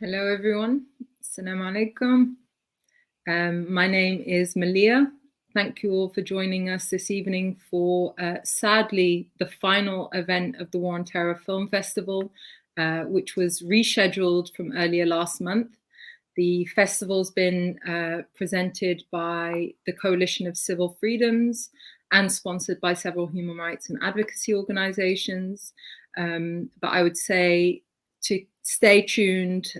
Hello, everyone. Assalamu alaikum. My name is Malia. Thank you all for joining us this evening for, sadly, the final event of the War on Terror Film Festival, which was rescheduled from earlier last month. The festival's been presented by the Coalition of Civil Freedoms and sponsored by several human rights and advocacy organizations. But I would say to stay tuned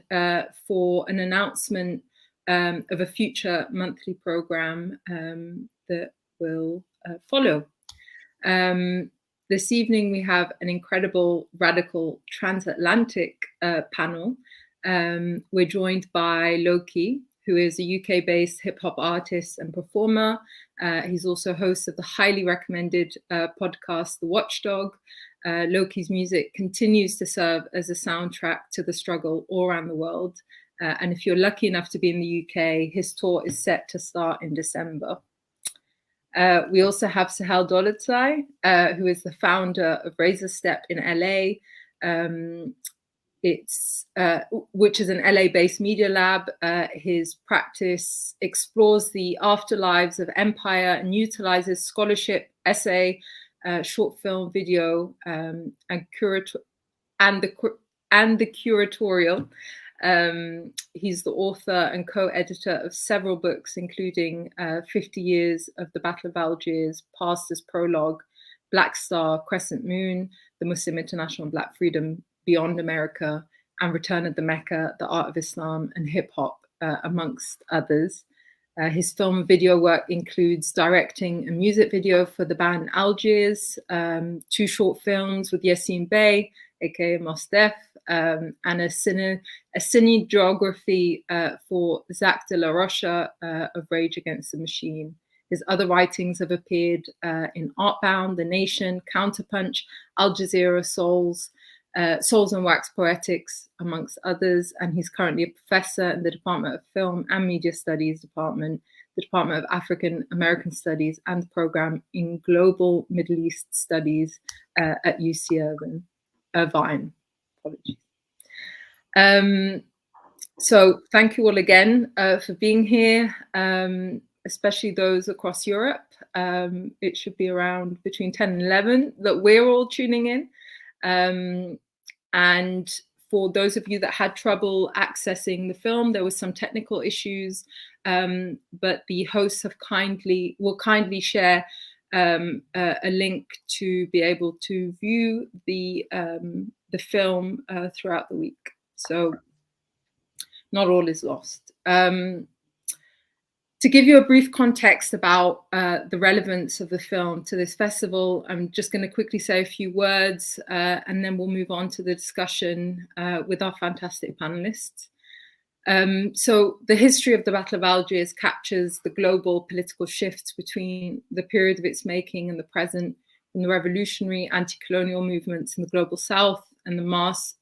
for an announcement of a future monthly program that will follow. This evening we have an incredible radical transatlantic panel. We're joined by Loki, who is a UK-based hip-hop artist and performer. He's also host of the highly recommended podcast, The Watchdog. Loki's music continues to serve as a soundtrack to the struggle all around the world. And if you're lucky enough to be in the UK, his tour is set to start in December. We also have Sohail Daulatzai, who is the founder of Razor Step in LA, which is an LA-based media lab. His practice explores the afterlives of empire and utilizes scholarship, essay, short film, video, and the curatorial. He's the author and co-editor of several books, including 50 Years of the Battle of Algiers, Past as Prologue, Black Star, Crescent Moon, the Muslim International Black Freedom Beyond America, and Return of the Mecca, The Art of Islam and Hip Hop, amongst others. His film and video work includes directing a music video for the band Algiers, 2 short films with Yassine Bey, aka Mos Def, and a cinematography for Zach de la Rocha of Rage Against the Machine. His other writings have appeared in Artbound, The Nation, Counterpunch, Al Jazeera Souls and Wax Poetics, amongst others. And he's currently a professor in the Department of Film and Media Studies Department, the Department of African American Studies, and the program in Global Middle East Studies at UC Irvine. Apologies. So thank you all again for being here, especially those across Europe. It should be around between 10 and 11 that we're all tuning in. And for those of you that had trouble accessing the film, there was some technical issues, but the hosts will kindly share a link to be able to view the film throughout the week. So not all is lost. To give you a brief context about the relevance of the film to this festival, I'm just going to quickly say a few words and then we'll move on to the discussion with our fantastic panelists. So the history of the Battle of Algiers captures the global political shifts between the period of its making and the present, from the revolutionary anti-colonial movements in the global south and the mass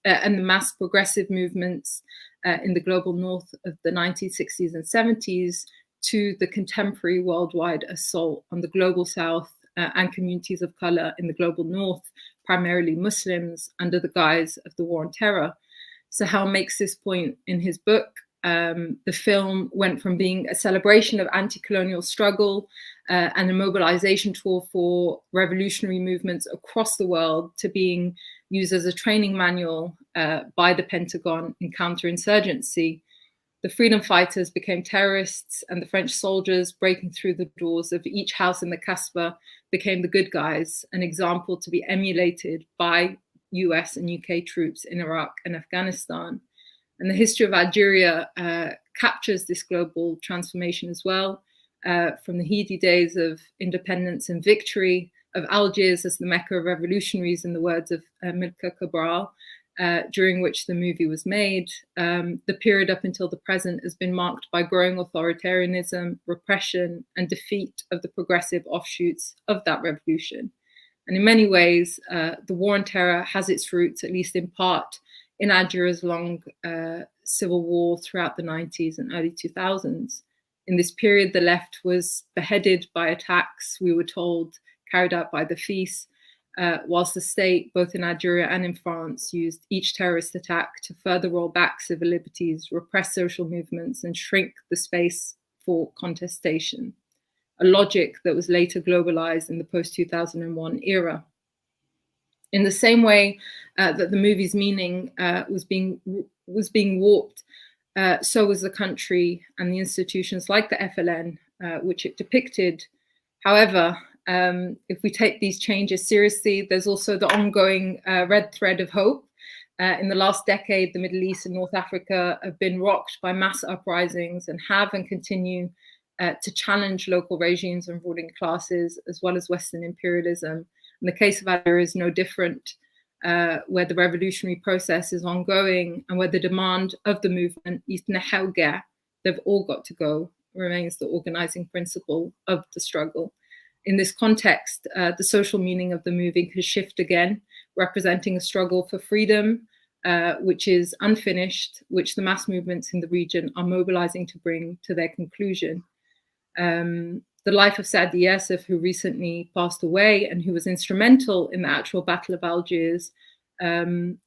progressive movements in the global north of the 1960s and 70s, to the contemporary worldwide assault on the global south and communities of color in the global north, primarily Muslims, under the guise of the War on Terror. Sohail makes this point in his book. The film went from being a celebration of anti-colonial struggle and a mobilization tool for revolutionary movements across the world to being used as a training manual by the Pentagon in counterinsurgency. The freedom fighters became terrorists, and the French soldiers breaking through the doors of each house in the Casbah became the good guys, an example to be emulated by US and UK troops in Iraq and Afghanistan. And the history of Algeria captures this global transformation as well, from the heady days of independence and victory of Algiers as the Mecca of revolutionaries, in the words of Milka Cabral, during which the movie was made. The period up until the present has been marked by growing authoritarianism, repression, and defeat of the progressive offshoots of that revolution. And in many ways, the War on Terror has its roots, at least in part, in Algeria's long civil war throughout the 90s and early 2000s. In this period, the left was beheaded by attacks, we were told, carried out by the FIS, whilst the state, both in Algeria and in France, used each terrorist attack to further roll back civil liberties, repress social movements, and shrink the space for contestation, a logic that was later globalized in the post-2001 era. In the same way that the movie's meaning was being warped, so was the country and the institutions like the FLN, which it depicted. However, if we take these changes seriously, there's also the ongoing red thread of hope. In the last decade, the Middle East and North Africa have been rocked by mass uprisings and have and continue to challenge local regimes and ruling classes, as well as Western imperialism. And the case of Algeria is no different, where the revolutionary process is ongoing and where the demand of the movement, they've all got to go, remains the organizing principle of the struggle. In this context, the social meaning of the movie has shifted again, representing a struggle for freedom, which is unfinished, which the mass movements in the region are mobilizing to bring to their conclusion. The life of Saadi Yassef, who recently passed away and who was instrumental in the actual Battle of Algiers, the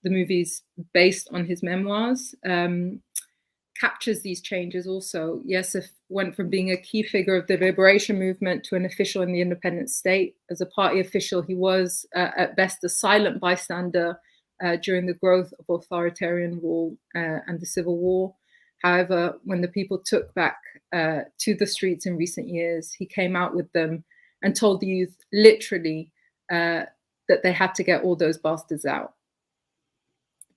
movie's based on his memoirs, captures these changes also. Yassef went from being a key figure of the liberation movement to an official in the independent state. As a party official, he was at best a silent bystander during the growth of authoritarian rule and the civil war. However, when the people took back to the streets in recent years, he came out with them and told the youth literally that they had to get all those bastards out.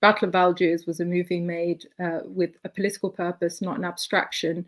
Battle of Algiers was a movie made with a political purpose, not an abstraction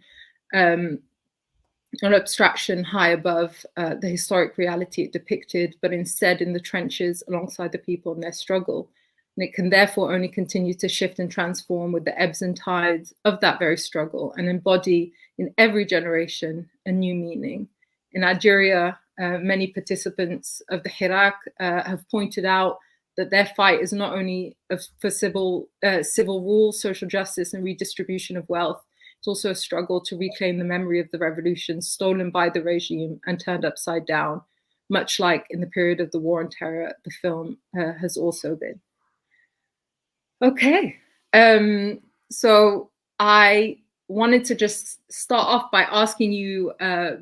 high above the historic reality it depicted, but instead in the trenches alongside the people in their struggle. And it can therefore only continue to shift and transform with the ebbs and tides of that very struggle and embody in every generation a new meaning. In Algeria, many participants of the Hirak have pointed out that their fight is not only for civil rule, social justice, and redistribution of wealth. It's also a struggle to reclaim the memory of the revolution stolen by the regime and turned upside down, much like in the period of the war on terror, the film has also been. Okay, so I wanted to just start off by asking you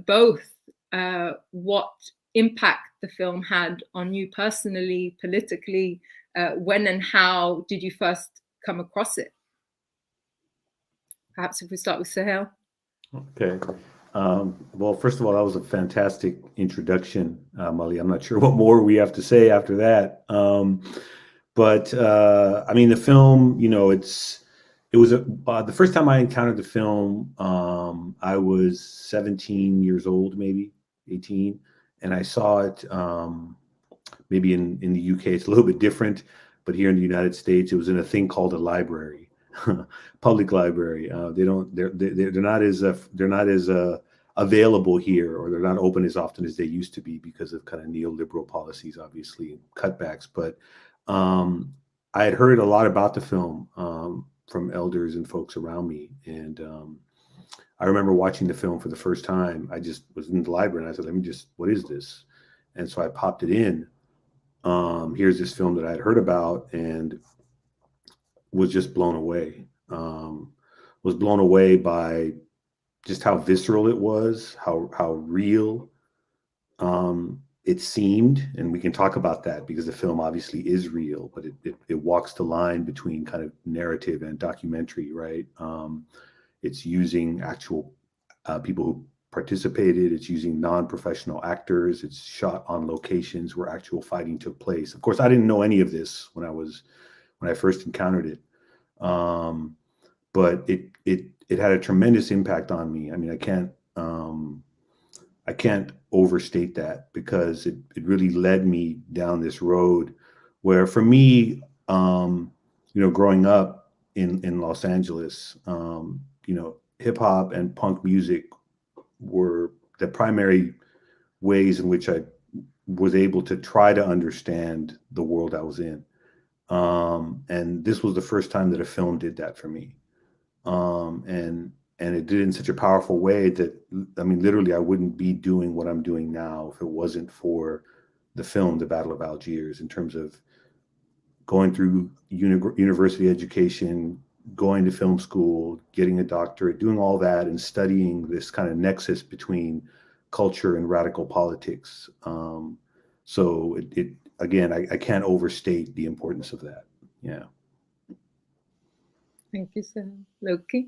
both what impact the film had on you personally, politically. When and how did you first come across it? Perhaps if we start with Sohail. Okay. Well, first of all, that was a fantastic introduction, Malia. I'm not sure what more we have to say after that. But I mean, the film, you know, it was the first time I encountered the film, I was 17 years old, maybe 18. And I saw it maybe in the UK. It's a little bit different, but here in the United States, it was in a thing called a library, public library. They're not as available here, or they're not open as often as they used to be because of kind of neoliberal policies, obviously, cutbacks. But I had heard a lot about the film from elders and folks around me, and I remember watching the film for the first time. I just was in the library and I said, what is this? And so I popped it in. Here's this film that I'd heard about and was just blown away. Was blown away by just how visceral it was, how real it seemed. And we can talk about that because the film obviously is real, but it walks the line between kind of narrative and documentary, right? It's using actual people who participated. It's using non-professional actors. It's shot on locations where actual fighting took place. Of course, I didn't know any of this when I first encountered it, but it had a tremendous impact on me. I mean, I can't overstate that because it really led me down this road where, for me, growing up in Los Angeles, hip hop and punk music were the primary ways in which I was able to try to understand the world I was in. And this was the first time that a film did that for me. And it did it in such a powerful way that, I mean, literally I wouldn't be doing what I'm doing now if it wasn't for the film, The Battle of Algiers, in terms of going through university education, going to film school, getting a doctorate, doing all that, and studying this kind of nexus between culture and radical politics. So it again, I can't overstate the importance of that. Yeah. Thank you, sir. Loki?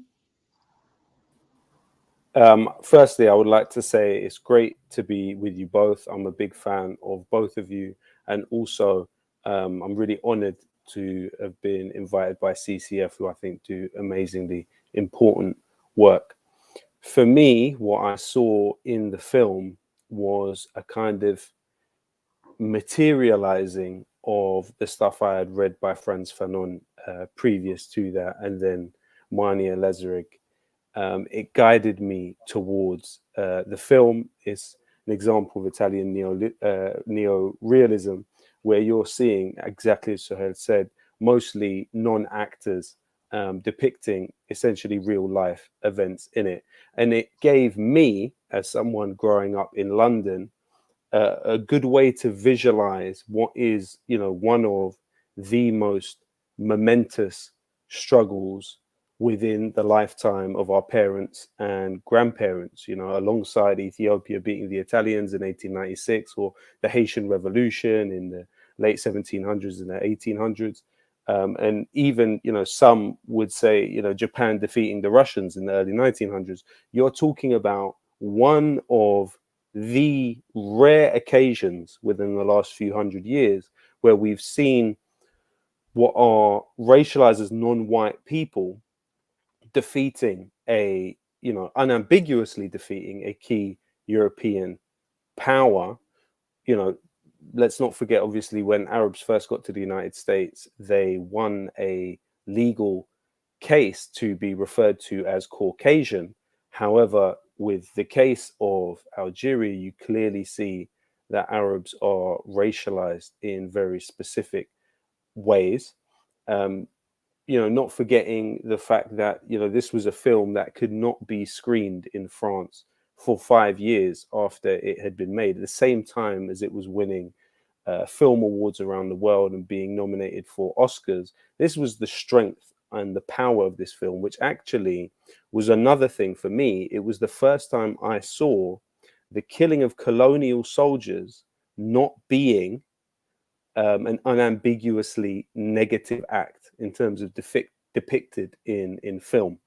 Firstly, I would like to say it's great to be with you both. I'm a big fan of both of you. And also, I'm really honored to have been invited by CCF, who I think do amazingly important work. For me, what I saw in the film was a kind of materializing of the stuff I had read by Frantz Fanon previous to that, and then Malia Bouattia. It guided me towards the film. Is an example of Italian neo-realism, where you're seeing, exactly as Sohail said, mostly non-actors depicting essentially real life events in it. And it gave me, as someone growing up in London, a good way to visualize what is, one of the most momentous struggles within the lifetime of our parents and grandparents, alongside Ethiopia beating the Italians in 1896, or the Haitian Revolution in the late 1700s and the 1800s. And even, some would say, Japan defeating the Russians in the early 1900s. You're talking about one of the rare occasions within the last few hundred years where we've seen what are racialized as non-white people defeating unambiguously defeating a key European power. Let's not forget, obviously, when Arabs first got to the United States, they won a legal case to be referred to as Caucasian. However, with the case of Algeria, you clearly see that Arabs are racialized in very specific ways. Not forgetting the fact that, this was a film that could not be screened in France for 5 years after it had been made, at the same time as it was winning film awards around the world and being nominated for Oscars. This was the strength and the power of this film, which actually was another thing for me. It was the first time I saw the killing of colonial soldiers not being an unambiguously negative act in terms of depicted in film.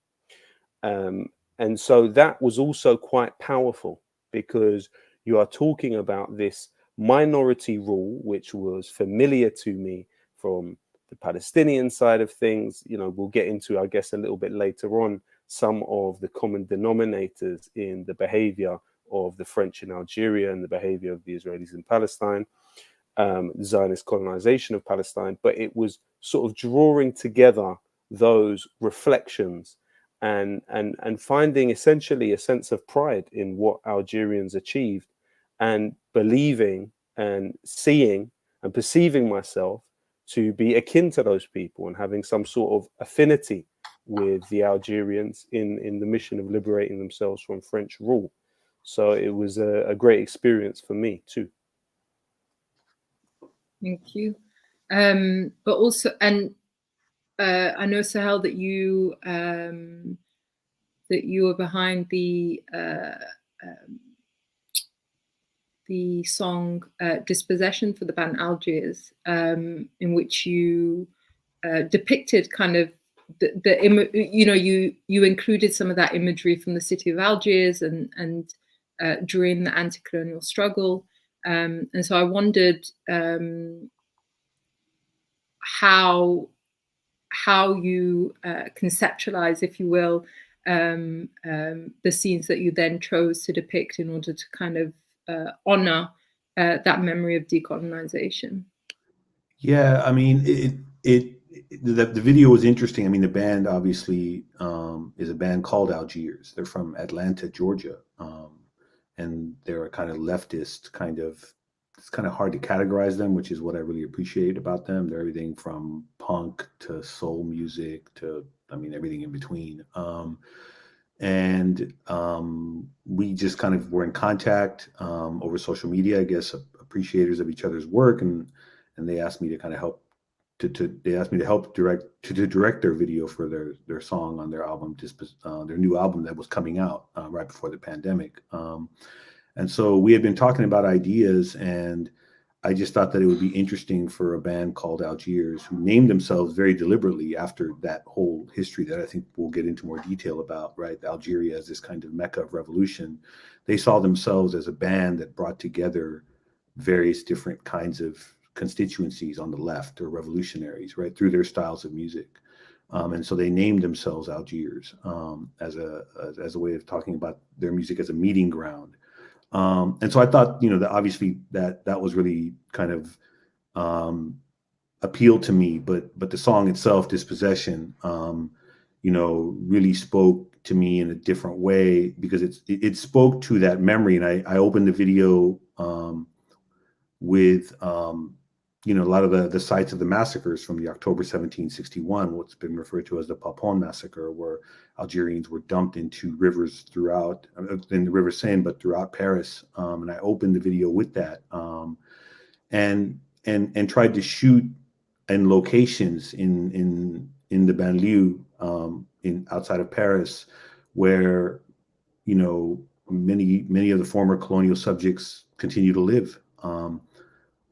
And so that was also quite powerful, because you are talking about this minority rule, which was familiar to me from the Palestinian side of things. We'll get into, I guess, a little bit later on, some of the common denominators in the behavior of the French in Algeria and the behavior of the Israelis in Palestine, Zionist colonization of Palestine. But it was sort of drawing together those reflections and finding essentially a sense of pride in what Algerians achieved, and believing and seeing and perceiving myself to be akin to those people and having some sort of affinity with the Algerians in the mission of liberating themselves from French rule. So it was a great experience for me too. Thank you. But also, and I know, Sohail, that you are behind the song "Dispossession" for the band Algiers, in which you depicted kind of you included some of that imagery from the city of Algiers and during the anti-colonial struggle. And so I wondered how you conceptualize, if you will, the scenes that you then chose to depict in order to kind of honor that memory of decolonization. Yeah, I mean, the video was interesting. I mean, the band obviously is a band called Algiers. They're from Atlanta, Georgia, and they're a kind of leftist kind of. It's kind of hard to categorize them, which is what I really appreciate about them. They're everything from punk to soul music to, I mean, everything in between. We just kind of were in contact over social media, I guess, a appreciators of each other's work, and they asked me to kind of help they asked me to help direct their video for their song on their album, their new album that was coming out right before the pandemic. And so we had been talking about ideas, and I just thought that it would be interesting for a band called Algiers, who named themselves very deliberately after that whole history that I think we'll get into more detail about, right? Algeria as this kind of mecca of revolution. They saw themselves as a band that brought together various different kinds of constituencies on the left, or revolutionaries, right, through their styles of music. And so they named themselves Algiers as a way of talking about their music as a meeting ground. And so I thought, that obviously that was really kind of appealed to me, but the song itself, Dispossession, really spoke to me in a different way, because it spoke to that memory. And I opened the video with a lot of the sites of the massacres from the October 1761, what's been referred to as the Papon massacre, where Algerians were dumped into rivers throughout, in the River Seine, but throughout Paris. And I opened the video with that, and tried to shoot in locations in the banlieue, outside of Paris, where many of the former colonial subjects continue to live.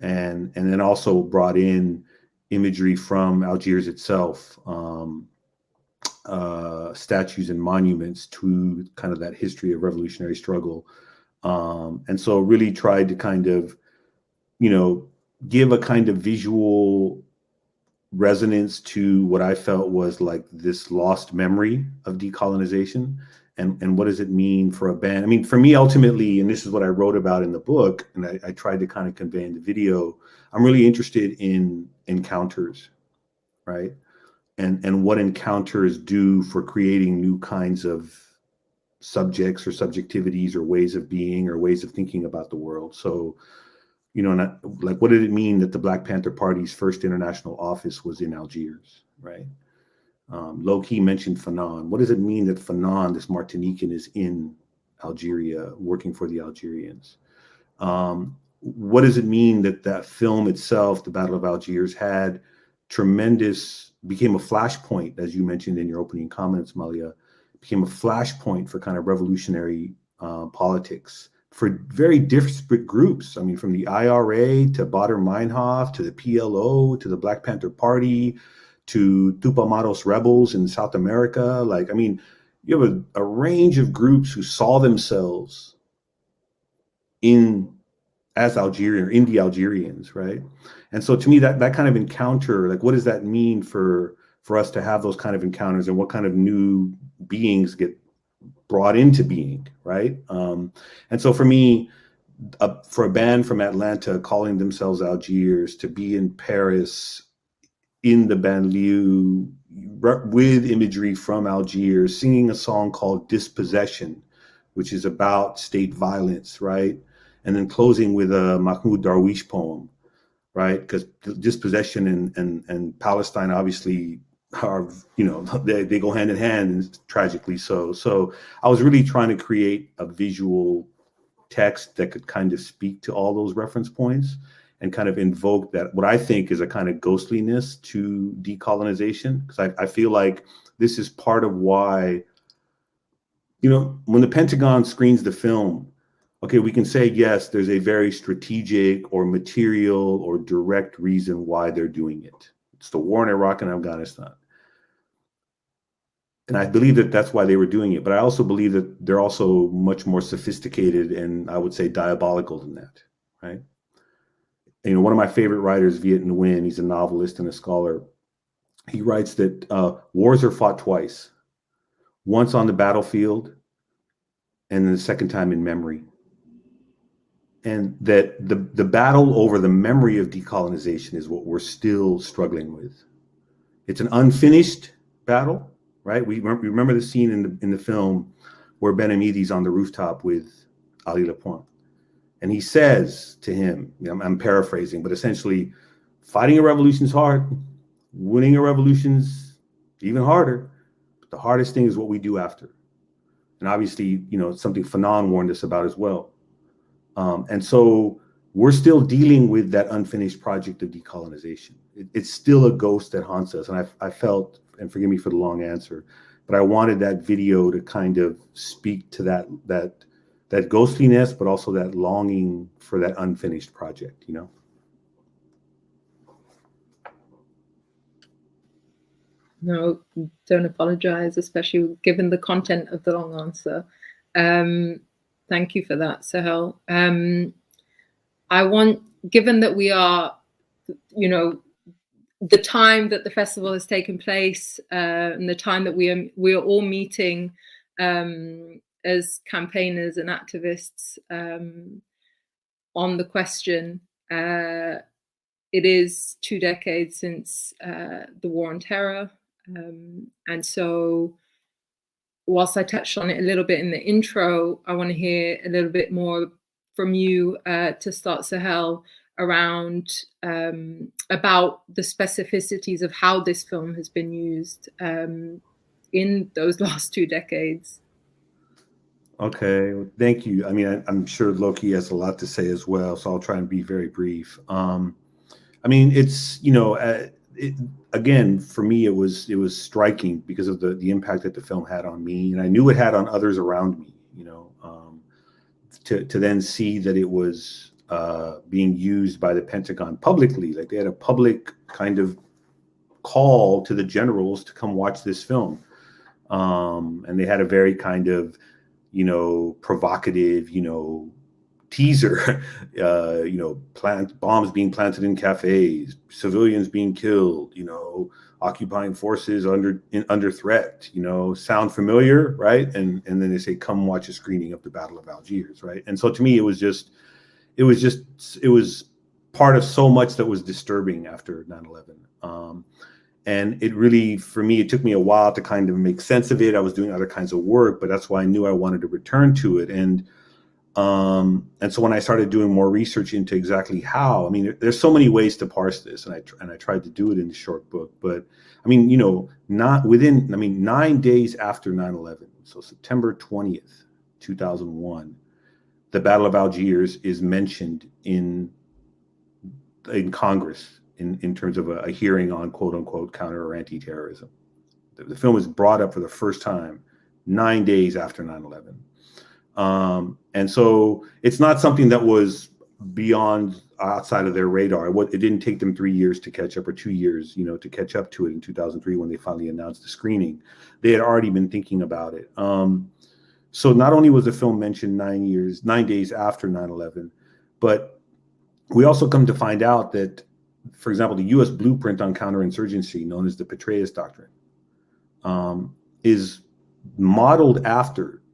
And then also brought in imagery from Algiers itself, statues and monuments to kind of that history of revolutionary struggle. And so really tried to kind of, give a kind of visual resonance to what I felt was like this lost memory of decolonization. And what does it mean for a band? I mean, for me, ultimately, and this is what I wrote about in the book, and I tried to kind of convey in the video, I'm really interested in encounters, right? And what encounters do for creating new kinds of subjects or subjectivities or ways of being or ways of thinking about the world. So, like, what did it mean that the Black Panther Party's first international office was in Algiers, right? Low-key mentioned Fanon. What does it mean that Fanon, this Martinican, is in Algeria working for the Algerians? What does it mean that that film itself, The Battle of Algiers, became a flashpoint, as you mentioned in your opening comments, Malia, became a flashpoint for kind of revolutionary politics for very disparate groups. I mean, from the IRA to Baader Meinhof to the PLO to the Black Panther Party to Tupamaros rebels in South America. Like, I mean, you have a range of groups who saw themselves as Algerian, or in the Algerians, right? And so to me, that kind of encounter, like, what does that mean for us to have those kind of encounters, and what kind of new beings get brought into being, right? And so for me, for a band from Atlanta calling themselves Algiers to be in Paris, in the banlieue, with imagery from Algiers, singing a song called Dispossession, which is about state violence, right? And then closing with a Mahmoud Darwish poem, right? Because dispossession and Palestine obviously are, they go hand in hand, tragically so. So I was really trying to create a visual text that could kind of speak to all those reference points and kind of invoke that, what I think is a kind of ghostliness to decolonization. Because I feel like this is part of why, when the Pentagon screens the film, okay, we can say, yes, there's a very strategic or material or direct reason why they're doing it. It's the war in Iraq and Afghanistan. And I believe that that's why they were doing it. But I also believe that they're also much more sophisticated and, I would say, diabolical than that, right? One of my favorite writers, Viet Nguyen, he's a novelist and a scholar. He writes that wars are fought twice, once on the battlefield and then the second time in memory. And that the battle over the memory of decolonization is what we're still struggling with. It's an unfinished battle, right? We remember the scene in the film where Ben Amidi's on the rooftop with Ali Lapointe. And he says to him, I'm paraphrasing, but essentially, fighting a revolution's hard, winning a revolution's even harder. But the hardest thing is what we do after. And obviously, it's something Fanon warned us about as well. And so we're still dealing with that unfinished project of decolonization. It's still a ghost that haunts us. And I felt, and forgive me for the long answer, but I wanted that video to kind of speak to that ghostliness, but also that longing for that unfinished project, you know? No, don't apologize, especially given the content of the long answer. Thank you for that, Sohail. Given that we are, you know, the time that the festival has taken place and the time that we are all meeting as campaigners and activists on the question, it is 2 decades since the War on Terror. And so whilst I touched on it a little bit in the intro, I want to hear a little bit more from you to start, Sohail, around about the specificities of how this film has been used in those last 2 decades. Okay, thank you. I mean, I'm sure Loki has a lot to say as well, so I'll try and be very brief. I mean, it's, you know, again, for me, it was striking because of the impact that the film had on me, and I knew it had on others around me. You know, to then see that it was being used by the Pentagon publicly, like they had a public kind of call to the generals to come watch this film, and they had a very kind of, you know, provocative, you know, teaser, you know, bombs being planted in cafes, civilians being killed, you know, occupying forces under threat, you know, sound familiar, right? And then they say, come watch a screening of the Battle of Algiers, right? And so to me, it was part of so much that was disturbing after 9/11. And it really, for me, it took me a while to kind of make sense of it. I was doing other kinds of work, but that's why I knew I wanted to return to it. And so when I started doing more research into exactly how, I mean, there's so many ways to parse this, and I tried to do it in the short book. But I mean, you know, 9 days after 9/11, so September 20th, 2001, the Battle of Algiers is mentioned in Congress in terms of a hearing on quote unquote counter or anti-terrorism. The film is brought up for the first time 9 days after 9/11. And so it's not something that was beyond outside of their radar. It didn't take them 3 years to catch up, or 2 years, you know, to catch up to it in 2003 when they finally announced the screening. They had already been thinking about it. So not only was the film mentioned 9 days after 9/11, but we also come to find out that, for example, the U.S. blueprint on counterinsurgency, known as the Petraeus Doctrine, is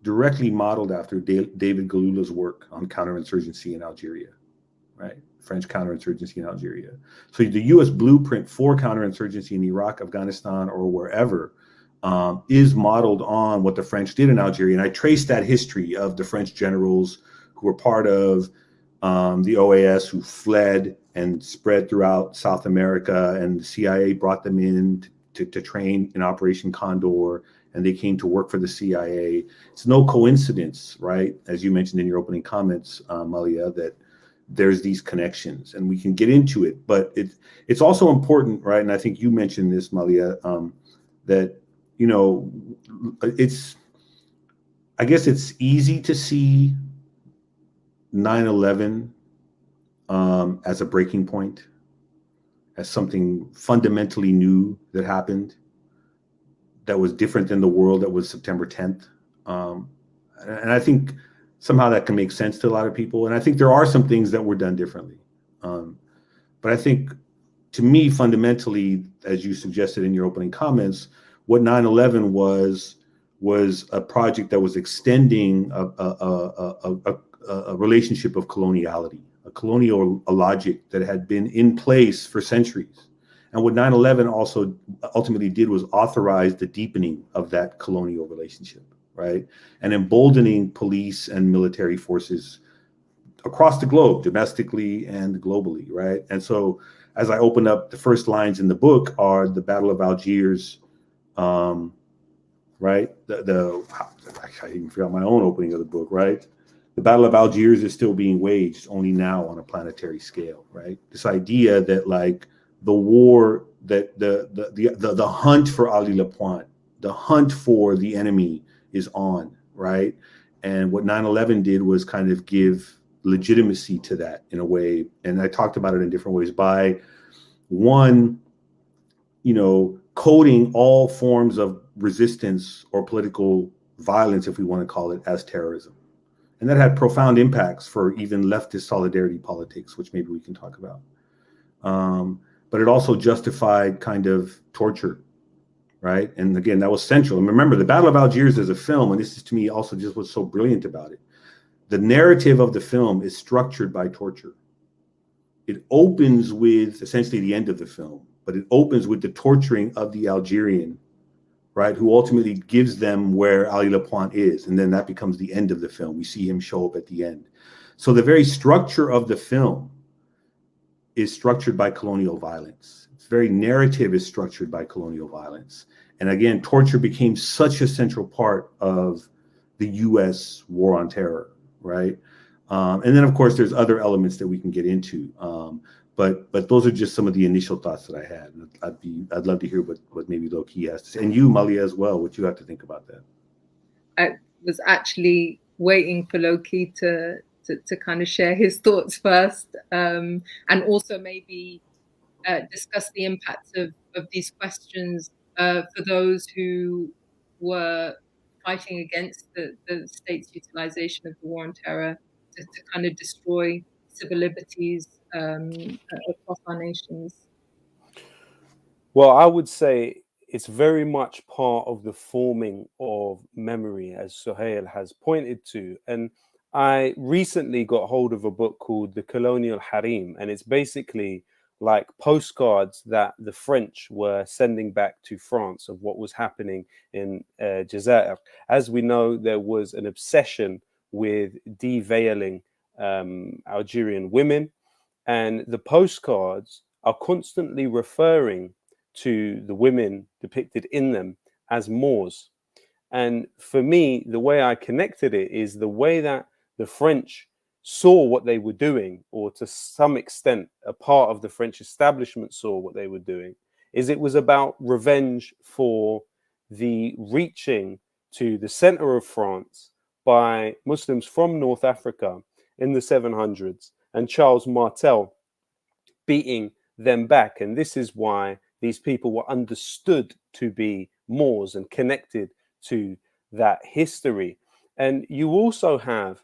directly modeled after David Galula's work on counterinsurgency in Algeria, right? French counterinsurgency in Algeria. So the U.S. blueprint for counterinsurgency in Iraq, Afghanistan, or wherever is modeled on what the French did in Algeria. And I traced that history of the French generals who were part of the OAS, who fled and spread throughout South America, and the CIA brought them in to train in Operation Condor, and they came to work for the CIA. It's no coincidence, right, as you mentioned in your opening comments, Malia, that there's these connections, and we can get into it. But it's also important, right, and I think you mentioned this, Malia, that, you know, I guess it's easy to see 9/11 as a breaking point, as something fundamentally new that happened, that was different than the world that was September 10th. And I think somehow that can make sense to a lot of people. And I think there are some things that were done differently. But I think, to me, fundamentally, as you suggested in your opening comments, what 9/11 was a project that was extending a relationship of coloniality, a colonial logic that had been in place for centuries. And what 9/11 also ultimately did was authorize the deepening of that colonial relationship, right? And emboldening police and military forces across the globe, domestically and globally, right? And so as I open up, the first lines in the book are the Battle of Algiers, right? I even forgot my own opening of the book, right? The Battle of Algiers is still being waged, only now on a planetary scale, right? This idea that like the war, that the hunt for Ali Lapointe, the hunt for the enemy is on, right? And what 9/11 did was kind of give legitimacy to that in a way. And I talked about it in different ways by one, coding all forms of resistance or political violence, if we want to call it, as terrorism. And that had profound impacts for even leftist solidarity politics, which maybe we can talk about. But it also justified kind of torture, right? And again, that was central. And remember, the Battle of Algiers is a film, and this is to me also just what's so brilliant about it. The narrative of the film is structured by torture. It opens with essentially the end of the film, but it opens with the torturing of the Algerian, right, who ultimately gives them where Ali Lapointe is. And then that becomes the end of the film. We see him show up at the end. So the very structure of the film is structured by colonial violence. Its very narrative is structured by colonial violence. And again, torture became such a central part of the US war on terror, right? And then, of course, there's other elements that we can get into. But those are just some of the initial thoughts that I had. I'd love to hear what maybe Loki has to say, and you, Malia, as well. What you have to think about that. I was actually waiting for Loki to kind of share his thoughts first, and also maybe discuss the impact of these questions for those who were fighting against the state's utilization of the war on terror to kind of destroy civil liberties across our nations. Well, I would say it's very much part of the forming of memory, as Sohail has pointed to. And I recently got hold of a book called The Colonial Harem, and it's basically like postcards that the French were sending back to France of what was happening in Jazair. As we know, there was an obsession with deveiling Algerian women, and the postcards are constantly referring to the women depicted in them as Moors. And for me, the way I connected it is the way that the French saw what they were doing, or to some extent, a part of the French establishment saw what they were doing, is it was about revenge for the reaching to the center of France by Muslims from North Africa in the 700s and Charles Martel beating them back. And this is why these people were understood to be Moors and connected to that history. And you also have,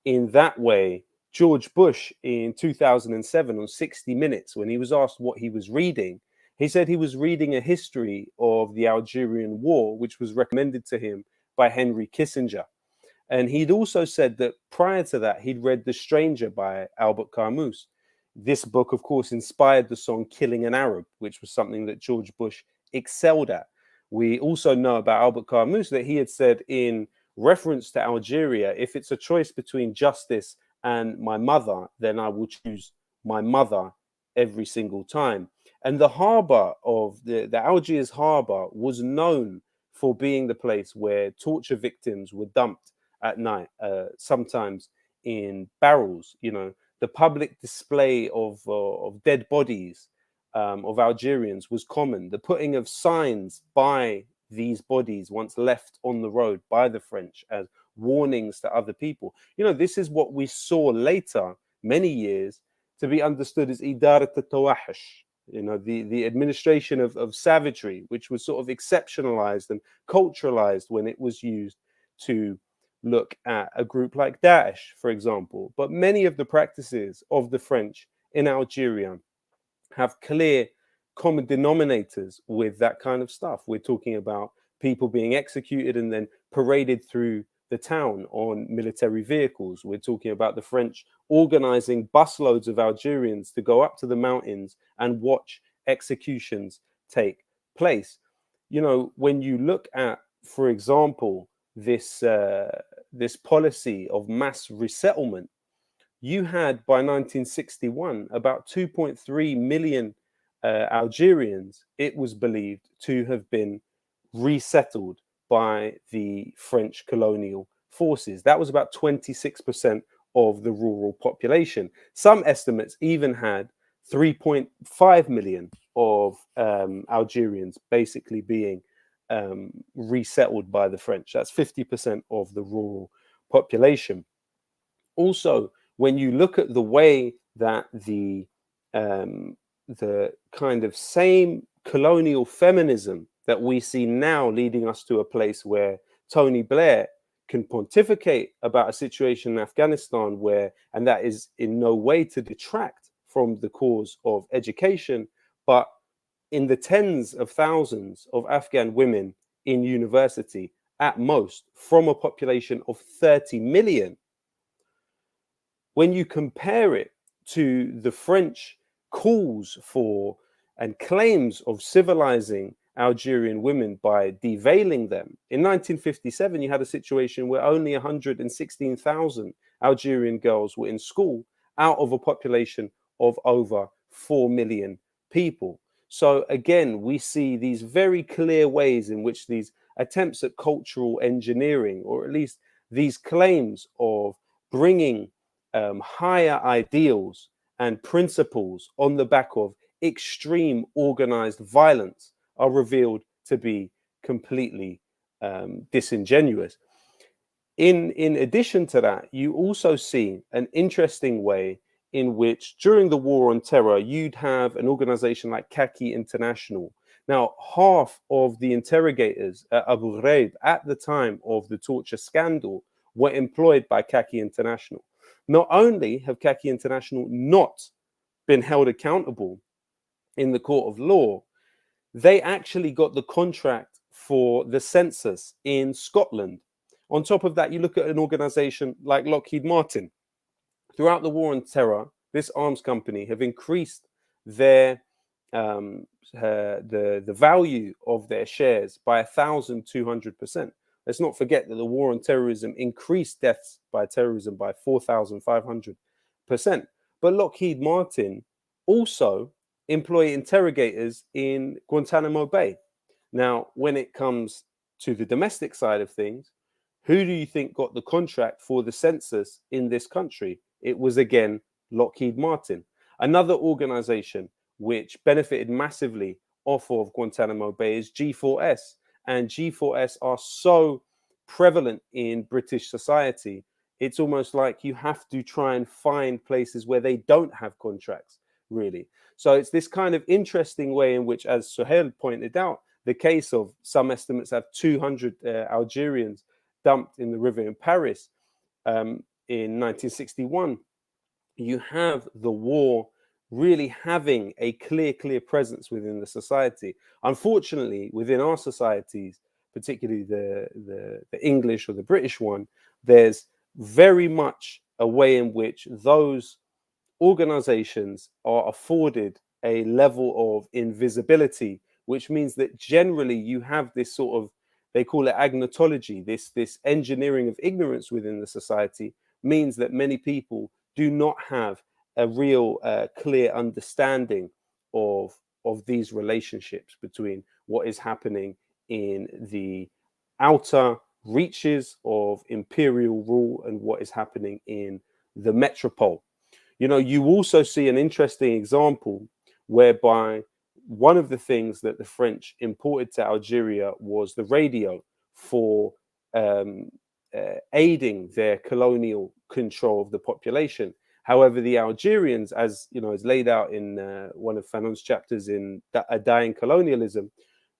in that way, George Bush in 2007 on 60 Minutes, when he was asked what he was reading, he said he was reading a history of the Algerian War, which was recommended to him by Henry Kissinger. And he'd also said that prior to that, he'd read The Stranger by Albert Camus. This book, of course, inspired the song Killing an Arab, which was something that George Bush excelled at. We also know about Albert Camus that he had said in reference to Algeria, if it's a choice between justice and my mother, then I will choose my mother every single time. And the harbor of the Algiers harbor was known for being the place where torture victims were dumped at night, sometimes in barrels. You know, the public display of dead bodies of Algerians was common. The putting of signs by these bodies once left on the road by the French as warnings to other people. You know, this is what we saw later, many years, to be understood as Idarat al-Tawahush, you know, the administration of savagery, which was sort of exceptionalized and culturalized when it was used to look at a group like Daesh, for example. But many of the practices of the French in Algeria have clear common denominators with that kind of stuff. We're talking about people being executed and then paraded through the town on military vehicles. We're talking about the French organizing busloads of Algerians to go up to the mountains and watch executions take place. You know, when you look at, for example, this policy of mass resettlement, you had by 1961 about 2.3 million Algerians, it was believed, to have been resettled by the French colonial forces. That was about 26% of the rural population. Some estimates even had 3.5 million of Algerians basically being resettled by the French. That's 50% of the rural population. Also, when you look at the way that the kind of same colonial feminism that we see now leading us to a place where Tony Blair can pontificate about a situation in Afghanistan where, and that is in no way to detract from the cause of education, but in the tens of thousands of Afghan women in university at most from a population of 30 million. When you compare it to the French calls for and claims of civilizing Algerian women by deveiling them, in 1957, you had a situation where only 116,000 Algerian girls were in school out of a population of over 4 million people. So again, we see these very clear ways in which these attempts at cultural engineering, or at least these claims of bringing higher ideals and principles on the back of extreme organized violence, are revealed to be completely disingenuous. In addition to that, you also see an interesting way in which during the war on terror, you'd have an organization like Khaki International. Now, half of the interrogators at Abu Ghraib at the time of the torture scandal were employed by Khaki International. Not only have Khaki International not been held accountable in the court of law, they actually got the contract for the census in Scotland. On top of that, you look at an organization like Lockheed Martin. Throughout the war on terror, this arms company have increased their the value of their shares by 1,200%. Let's not forget that the war on terrorism increased deaths by terrorism by 4,500%. But Lockheed Martin also employ interrogators in Guantanamo Bay. Now, when it comes to the domestic side of things, who do you think got the contract for the census in this country? It was again Lockheed Martin, another organization which benefited massively off of Guantanamo Bay is G4S. And G4S are so prevalent in British society, it's almost like you have to try and find places where they don't have contracts, really. So it's this kind of interesting way in which, as Sohail pointed out, the case of some estimates have 200 Algerians dumped in the river in Paris in 1961. You have the war really having a clear presence within the society. Unfortunately, within our societies, particularly the English or the British one, there's very much a way in which those organizations are afforded a level of invisibility, which means that generally you have this sort of, they call it agnotology, this engineering of ignorance within the society, means that many people do not have a real clear understanding of these relationships between what is happening in the outer reaches of imperial rule and what is happening in the metropole. You know, you also see an interesting example whereby one of the things that the French imported to Algeria was the radio for aiding their colonial control of the population. However, the Algerians, as you know, is laid out in one of Fanon's chapters in A Dying Colonialism,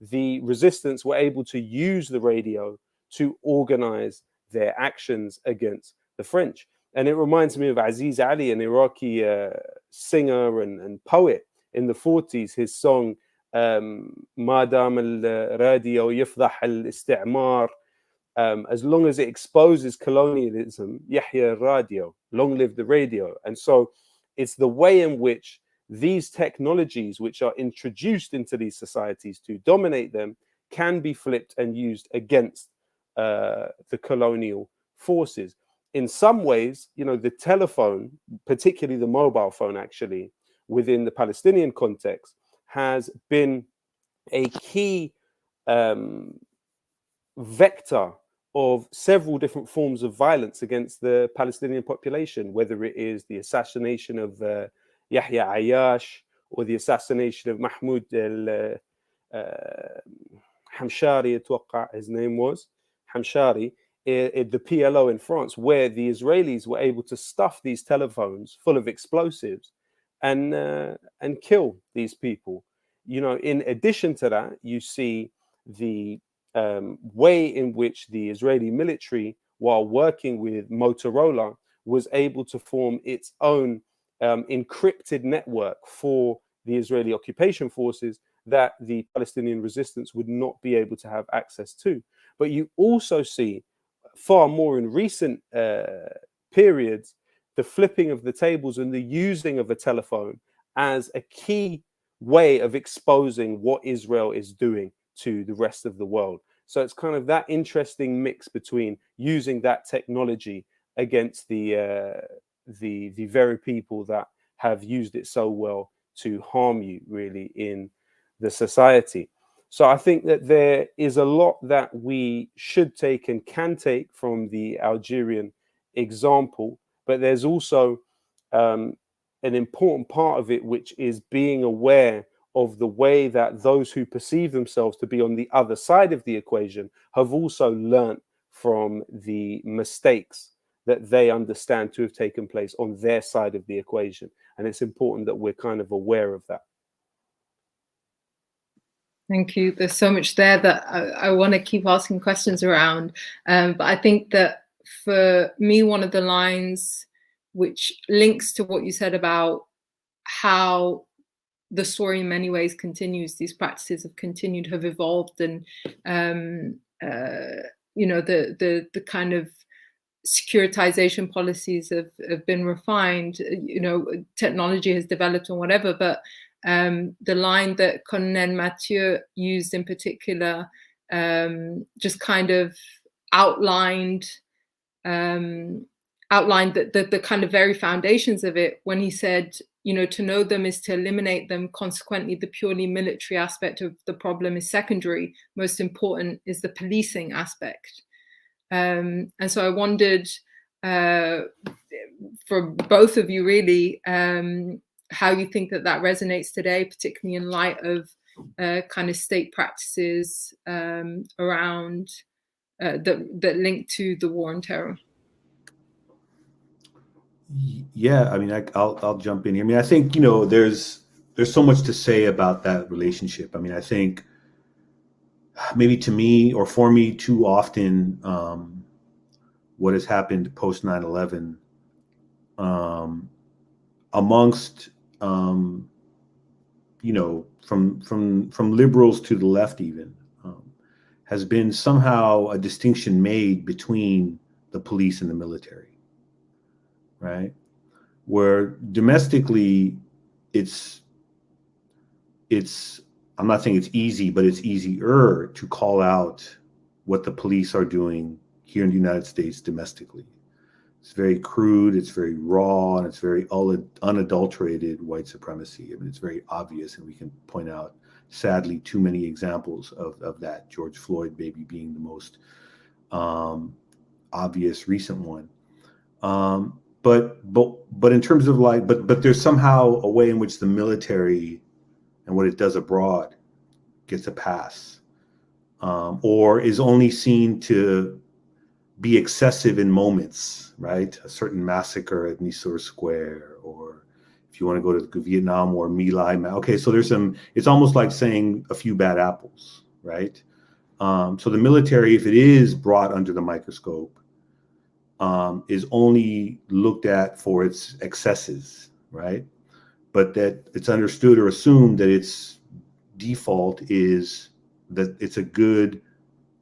the resistance were able to use the radio to organize their actions against the French. And it reminds me of Aziz Ali, an Iraqi singer and poet in the 40s. His song, Ma dam al-radio yafdah al-istimar, as long as it exposes colonialism, Yahya radio, long live the radio. And so it's the way in which these technologies, which are introduced into these societies to dominate them, can be flipped and used against the colonial forces. In some ways, you know, the telephone, particularly the mobile phone, actually, within the Palestinian context, has been a key vector of several different forms of violence against the Palestinian population, whether it is the assassination of Yahya Ayyash or the assassination of Mahmoud Hamshari, his name was Hamshari, the PLO in France, where the Israelis were able to stuff these telephones full of explosives and kill these people. You know, in addition to that, you see the way in which the Israeli military, while working with Motorola, was able to form its own encrypted network for the Israeli occupation forces that the Palestinian resistance would not be able to have access to. But you also see far more in recent periods the flipping of the tables and the using of a telephone as a key way of exposing what Israel is doing to the rest of the world. So it's kind of that interesting mix between using that technology against the very people that have used it so well to harm you really in the society. So I think that there is a lot that we should take and can take from the Algerian example, but there's also an important part of it, which is being aware of the way that those who perceive themselves to be on the other side of the equation have also learnt from the mistakes that they understand to have taken place on their side of the equation. And it's important that we're kind of aware of that. Thank you. There's so much there that I want to keep asking questions around. But I think that for me, one of the lines which links to what you said about how the story in many ways continues, these practices have continued, have evolved, and you know, the kind of securitization policies have been refined, you know, technology has developed and whatever, but the line that Colonel Mathieu used in particular just kind of outlined the kind of very foundations of it when he said, you know, to know them is to eliminate them. Consequently, the purely military aspect of the problem is secondary. Most important is the policing aspect. And so I wondered, for both of you really, how you think that resonates today, particularly in light of kind of state practices around that link to the war on terror. Yeah, I mean, I'll jump in here. I mean, I think, you know, there's so much to say about that relationship. I mean, I think maybe to me or for me too often, what has happened post 9/11 amongst you know, from liberals to the left even, has been somehow a distinction made between the police and the military. Right? Where domestically, it's I'm not saying it's easy, but it's easier to call out what the police are doing here in the United States domestically. It's very crude, it's very raw, and it's very unadulterated white supremacy. I mean, it's very obvious, and we can point out, sadly, too many examples of that. George Floyd maybe being the most obvious recent one. But in terms of like, but there's somehow a way in which the military and what it does abroad gets a pass, or is only seen to be excessive in moments, right? A certain massacre at Nisour Square, or if you want to go to the Vietnam War, My Lai. Okay, so there's some, it's almost like saying a few bad apples, right? So the military, if it is brought under the microscope, is only looked at for its excesses, right? But that it's understood or assumed that its default is that it's a good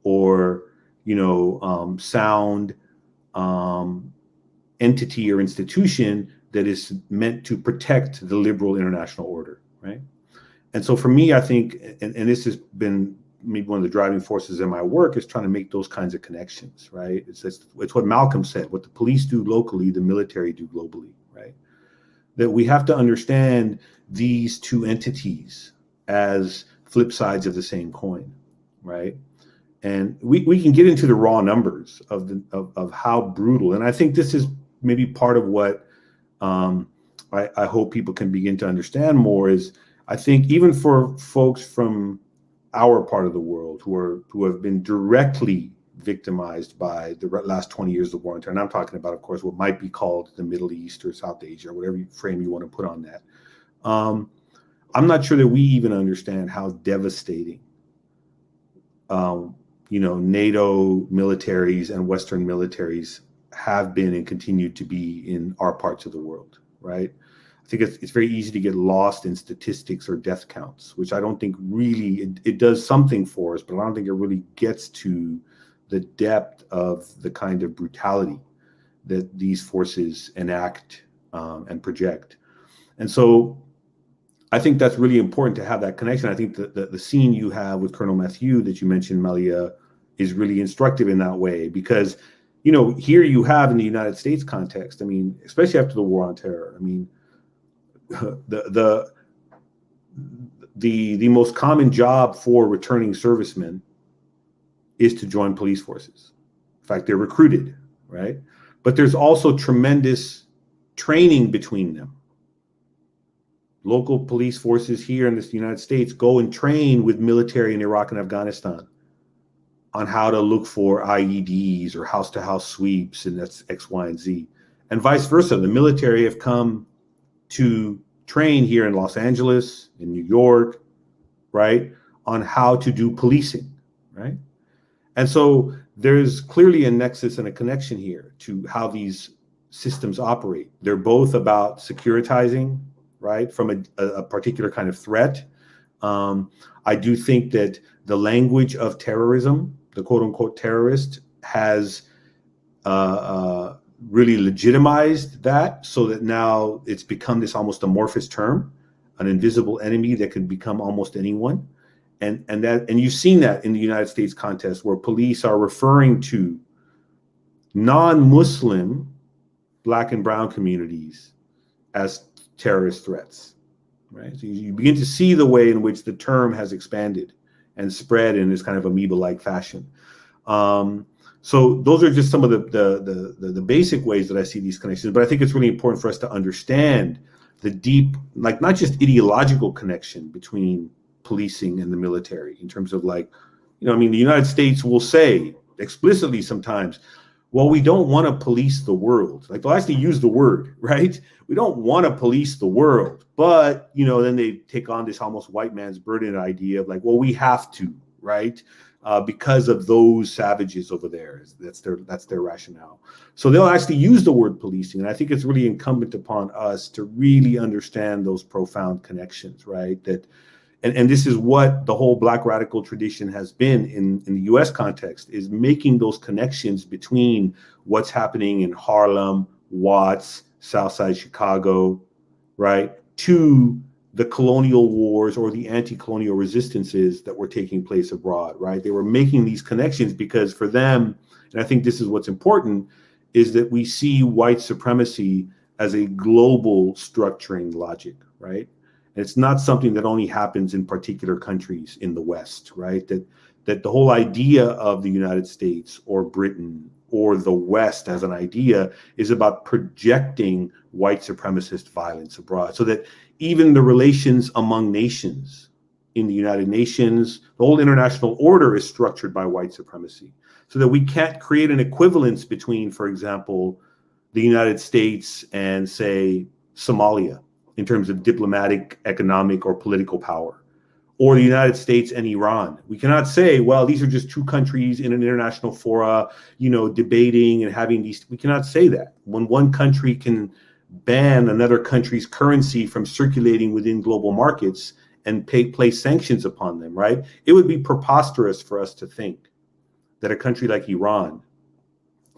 or, you know, sound entity or institution that is meant to protect the liberal international order, right? And so for me, I think, and this has been maybe one of the driving forces in my work, is trying to make those kinds of connections, right? It's what Malcolm said: what the police do locally, the military do globally, right? That we have to understand these two entities as flip sides of the same coin, right? And we can get into the raw numbers of how brutal. And I think this is maybe part of what I hope people can begin to understand more is, I think even for folks from our part of the world who have been directly victimized by the last 20 years of war on terror, and I'm talking about, of course, what might be called the Middle East or South Asia, or whatever frame you want to put on that. I'm not sure that we even understand how devastating NATO militaries and Western militaries have been and continue to be in our parts of the world, right? I think it's very easy to get lost in statistics or death counts, which I don't think really, it does something for us, but I don't think it really gets to the depth of the kind of brutality that these forces enact and project. And so I think that's really important to have that connection. I think the scene you have with Colonel Mathieu that you mentioned, Malia, is really instructive in that way, because, here you have in the United States context, I mean, especially after the war on terror, I mean, the most common job for returning servicemen is to join police forces. In fact, they're recruited, right? But there's also tremendous training between them. Local police forces here in the United States go and train with military in Iraq and Afghanistan on how to look for IEDs or house-to-house sweeps, and that's X, Y, and Z. And vice versa. The military have come to train here in Los Angeles, in New York, right, on how to do policing, right? And so there's clearly a nexus and a connection here to how these systems operate. They're both about securitizing, right, from a particular kind of threat. I do think that the language of terrorism, the quote unquote terrorist, has really legitimized that, so that now it's become this almost amorphous term, an invisible enemy that can become almost anyone. And you've seen that in the United States context, where police are referring to non-Muslim Black and brown communities as terrorist threats, right? So you begin to see the way in which the term has expanded and spread in this kind of amoeba-like fashion. So those are just some of the basic ways that I see these connections. But I think it's really important for us to understand the deep, like, not just ideological connection between policing and the military, in terms of, like, I mean, the United States will say explicitly sometimes, well, we don't want to police the world. Like, they'll actually use the word, right? We don't want to police the world. But, then they take on this almost white man's burden idea of, like, well, we have to, right? Because of those savages over there. That's their rationale. So they'll actually use the word policing. And I think it's really incumbent upon us to really understand those profound connections, right? And this is what the whole Black radical tradition has been in the US context, is making those connections between what's happening in Harlem, Watts, Southside Chicago, right, to the colonial wars or the anti-colonial resistances that were taking place abroad, right? They were making these connections because for them, and I think this is what's important, is that we see white supremacy as a global structuring logic, right? And it's not something that only happens in particular countries in the West, right? That the whole idea of the United States or Britain or the West as an idea is about projecting white supremacist violence abroad, so that even the relations among nations in the United Nations, the whole international order is structured by white supremacy, so that we can't create an equivalence between, for example, the United States and, say, Somalia in terms of diplomatic, economic, or political power, or the United States and Iran. We cannot say, well, these are just two countries in an international fora, debating and having these. We cannot say that. When one country can ban another country's currency from circulating within global markets and place sanctions upon them, right? It would be preposterous for us to think that a country like Iran,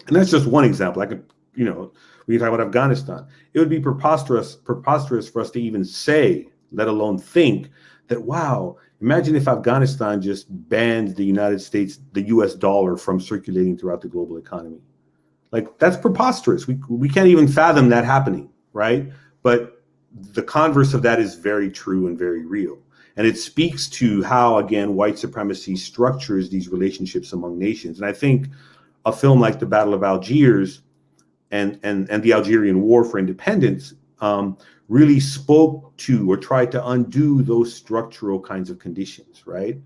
and that's just one example. I could, we can talk about Afghanistan. It would be preposterous for us to even say, let alone think, that, wow, imagine if Afghanistan just banned the United States, the US dollar, from circulating throughout the global economy. Like, that's preposterous. We can't even fathom that happening, right? But the converse of that is very true and very real. And it speaks to how, again, white supremacy structures these relationships among nations. And I think a film like The Battle of Algiers and the Algerian War for Independence really spoke to or tried to undo those structural kinds of conditions, right?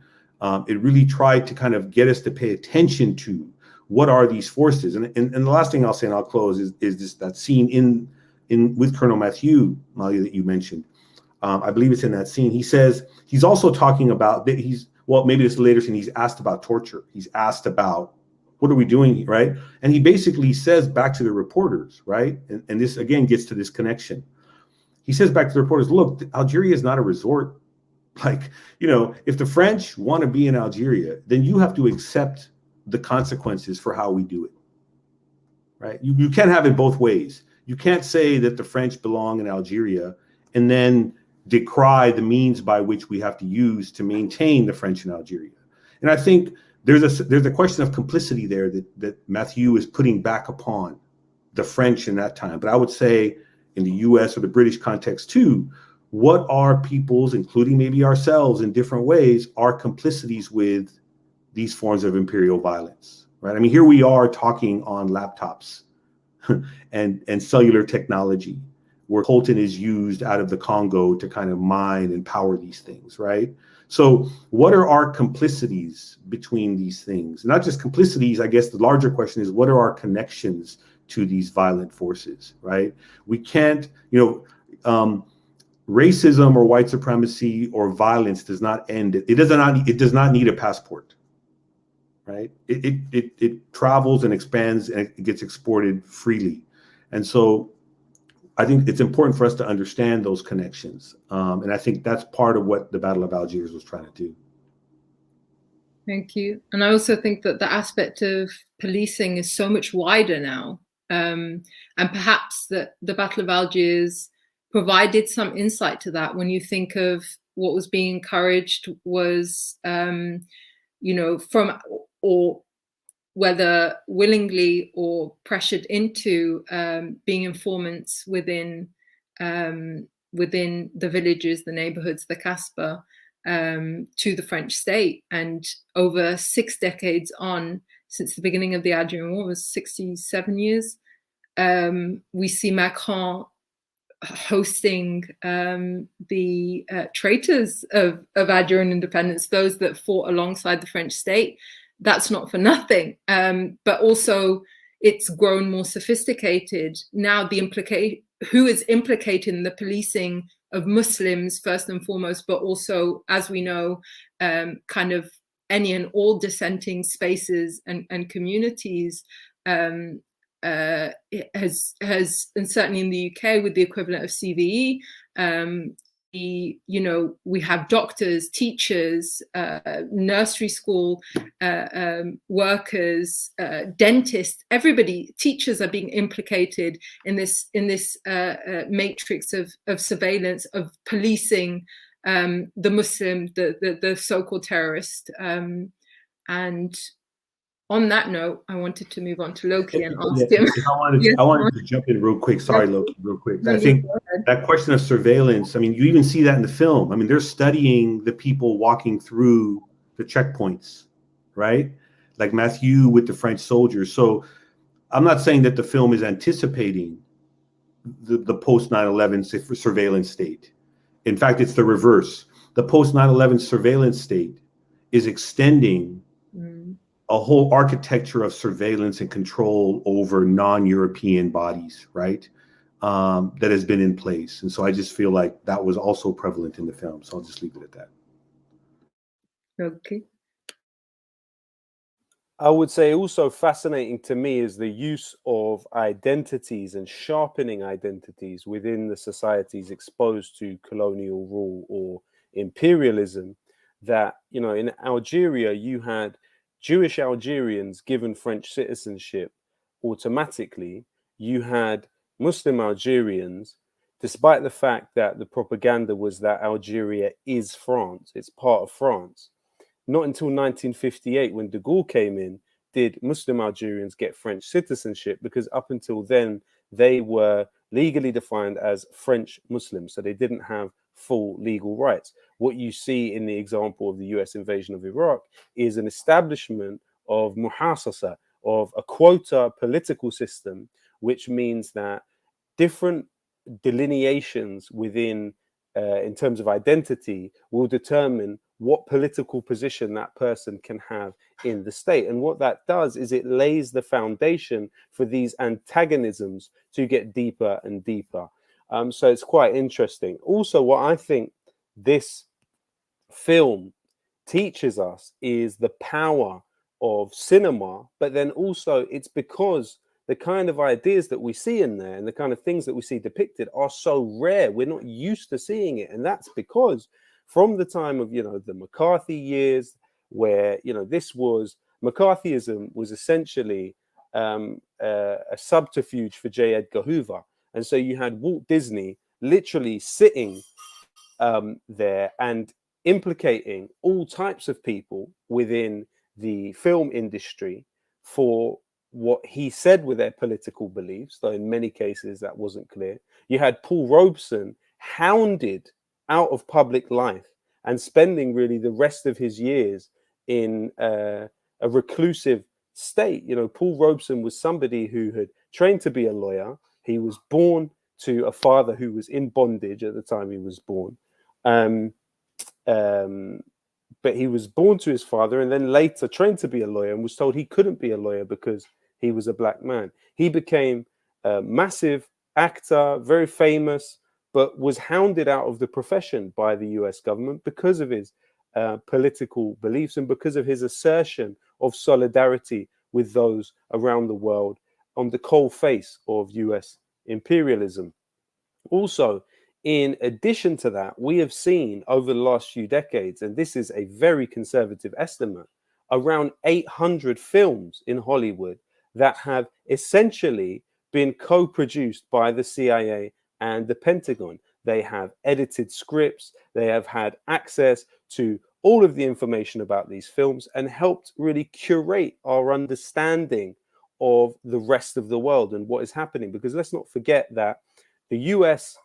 It really tried to kind of get us to pay attention to what are these forces. And the last thing I'll say, and I'll close, is that scene in with Colonel Mathieu, Malia, that you mentioned. I believe it's in that scene. He says, he's also talking about that maybe this later scene, he's asked about torture. He's asked about, what are we doing, right? And he basically says back to the reporters, right? And this again gets to this connection. He says back to the reporters, look, Algeria is not a resort. Like, if the French want to be in Algeria, then you have to accept the consequences for how we do it, right? You can't have it both ways. You can't say that the French belong in Algeria and then decry the means by which we have to use to maintain the French in Algeria. And I think there's a question of complicity there that Mathieu is putting back upon the French in that time. But I would say in the US or the British context too, what are people's, including maybe ourselves in different ways, our complicities with these forms of imperial violence, right? I mean, here we are talking on laptops and cellular technology, where coltan is used out of the Congo to kind of mine and power these things, right? So what are our complicities between these things? Not just complicities, I guess the larger question is, what are our connections to these violent forces, right? We can't, racism or white supremacy or violence does not end. It does not need a passport, right? It travels and expands and it gets exported freely. And so I think it's important for us to understand those connections. And I think that's part of what the Battle of Algiers was trying to do. Thank you. And I also think that the aspect of policing is so much wider now. And perhaps that the Battle of Algiers provided some insight to that. When you think of what was being encouraged was, from, or whether willingly or pressured into being informants within the villages, the neighborhoods, the Casbah, to the French state. And over 6 decades on, since the beginning of the Algerian War, was 67 years, we see Macron hosting the traitors of Algerian independence, those that fought alongside the French state. That's not for nothing, but also it's grown more sophisticated. Now who is implicated in the policing of Muslims first and foremost, but also, as we know, kind of any and all dissenting spaces and communities, has, and certainly in the UK with the equivalent of CVE, we have doctors, teachers, nursery school workers, dentists, everybody, teachers are being implicated in this matrix of surveillance, of policing the Muslim, the so-called terrorist. And on that note, I wanted to move on to Loki and ask him. I wanted to jump in real quick. Sorry, Loki, real quick. I think that question of surveillance, I mean, you even see that in the film. I mean, they're studying the people walking through the checkpoints, right? Like Mathieu with the French soldiers. So I'm not saying that the film is anticipating the post 9/11 surveillance state. In fact, it's the reverse. The post 9/11 surveillance state is extending a whole architecture of surveillance and control over non-European bodies, right? That has been in place. And so I just feel like that was also prevalent in the film. So I'll just leave it at that. Okay. I would say also fascinating to me is the use of identities and sharpening identities within the societies exposed to colonial rule or imperialism. That, in Algeria, you had Jewish Algerians given French citizenship automatically. You had Muslim Algerians, despite the fact that the propaganda was that Algeria is France, it's part of France. Not until 1958, when de Gaulle came in, did Muslim Algerians get French citizenship, because up until then, they were legally defined as French Muslims. So they didn't have full legal rights. What you see in the example of the US invasion of Iraq is an establishment of muhasasa, of a quota political system, which means that different delineations within, in terms of identity, will determine what political position that person can have in the state. And what that does is it lays the foundation for these antagonisms to get deeper and deeper. So it's quite interesting. Also, what I think this film teaches us is the power of cinema, but then also it's because the kind of ideas that we see in there and the kind of things that we see depicted are so rare. We're not used to seeing it. And that's because from the time of, the McCarthy years, where, McCarthyism was essentially a subterfuge for J. Edgar Hoover. And so you had Walt Disney literally sitting there and implicating all types of people within the film industry for what he said were their political beliefs, though in many cases that wasn't clear. You had Paul Robeson hounded out of public life and spending really the rest of his years in a reclusive state. Paul Robeson was somebody who had trained to be a lawyer. He was born to a father who was in bondage at the time he was born. But he was born to his father and then later trained to be a lawyer and was told he couldn't be a lawyer because he was a black man. He became a massive actor, very famous, but was hounded out of the profession by the US government because of his political beliefs and because of his assertion of solidarity with those around the world on the cold face of US imperialism. Also, in addition to that, we have seen over the last few decades, and this is a very conservative estimate, around 800 films in Hollywood that have essentially been co-produced by the CIA and the Pentagon. They have edited scripts, they have had access to all of the information about these films and helped really curate our understanding of the rest of the world and what is happening. Because let's not forget that the US,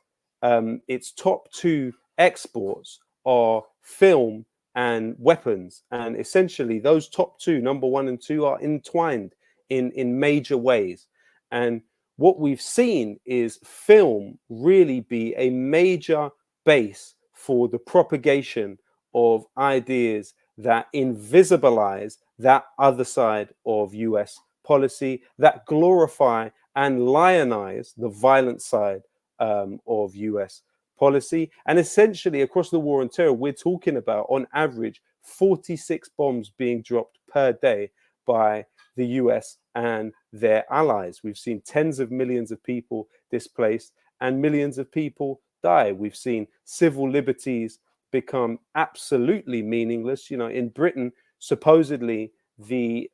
its top two exports are film and weapons. And essentially those top two, number 1 and 2, are entwined in major ways. And what we've seen is film really be a major base for the propagation of ideas that invisibilize that other side of US policy, that glorify and lionize the violent side of US policy. And essentially across the war on terror, we're talking about on average 46 bombs being dropped per day by the US and their allies. We've seen tens of millions of people displaced and millions of people die. We've seen civil liberties become absolutely meaningless. In Britain, supposedly the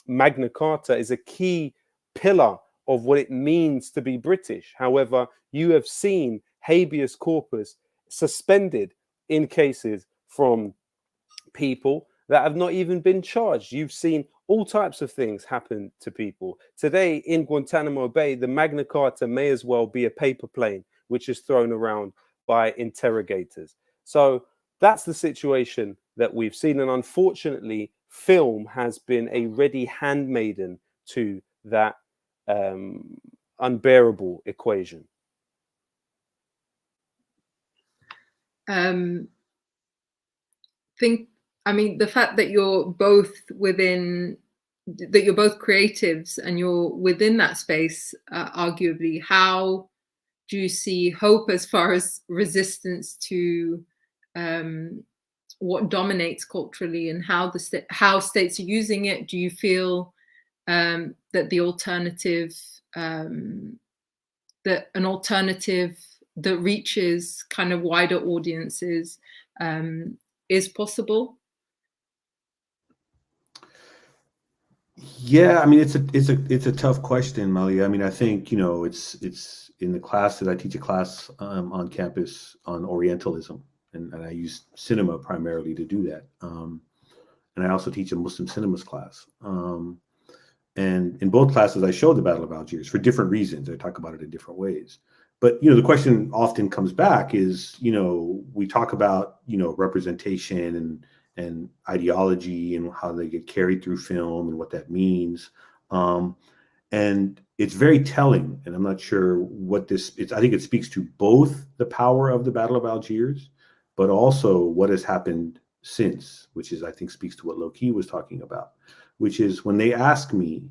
Magna Carta is a key pillar of what it means to be British. However, you have seen habeas corpus suspended in cases from people that have not even been charged. You've seen all types of things happen to people. Today in Guantanamo Bay, the Magna Carta may as well be a paper plane, which is thrown around by interrogators. So that's the situation that we've seen. And unfortunately, film has been a ready handmaiden to that unbearable equation. The fact that you're both creatives and you're within that space, arguably, how do you see hope as far as resistance to what dominates culturally and how states are using it? Do you feel that the alternative, that an alternative that reaches kind of wider audiences is possible? Yeah, I mean, it's a tough question, Malia. I mean, I think, it's in the class that I teach a class on campus on Orientalism, and I use cinema primarily to do that. And I also teach a Muslim cinemas class. And in both classes, I show the Battle of Algiers for different reasons. I talk about it in different ways. But, the question often comes back is, we talk about, representation and ideology and how they get carried through film and what that means. And it's very telling, and I'm not sure what I think it speaks to both the power of the Battle of Algiers, but also what has happened since, which is, I think, speaks to what Loki was talking about, which is when they ask me,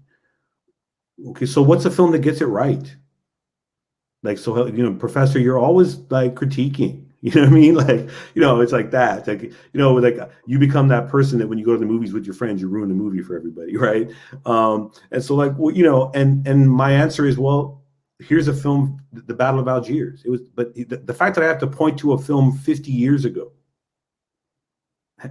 okay, so what's a film that gets it right? Like, so, Professor, you're always like critiquing, you know what I mean? Like, it's like that. Like, like you become that person that when you go to the movies with your friends, you ruin the movie for everybody, right? And so, like, well, and my answer is, well, here's a film, The Battle of Algiers. It was, but the fact that I have to point to a film 50 years ago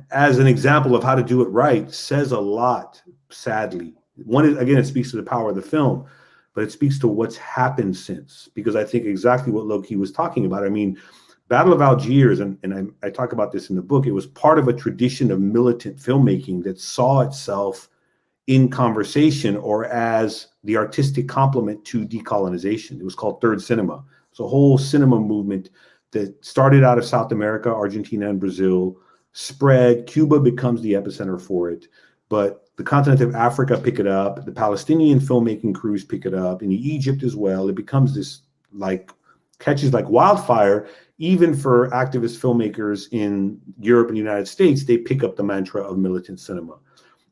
as an example of how to do it right says a lot, sadly. One is, again, it speaks to the power of the film, but it speaks to what's happened since, because I think exactly what Loki was talking about. I mean, Battle of Algiers, and I talk about this in the book, it was part of a tradition of militant filmmaking that saw itself in conversation or as the artistic complement to decolonization. It was called Third Cinema. It's a whole cinema movement that started out of South America, Argentina and Brazil, spread. Cuba becomes the epicenter for it. But the continent of Africa pick it up. The Palestinian filmmaking crews pick it up. In Egypt as well. It becomes this, like, catches like wildfire. Even for activist filmmakers in Europe and the United States, they pick up the mantra of militant cinema.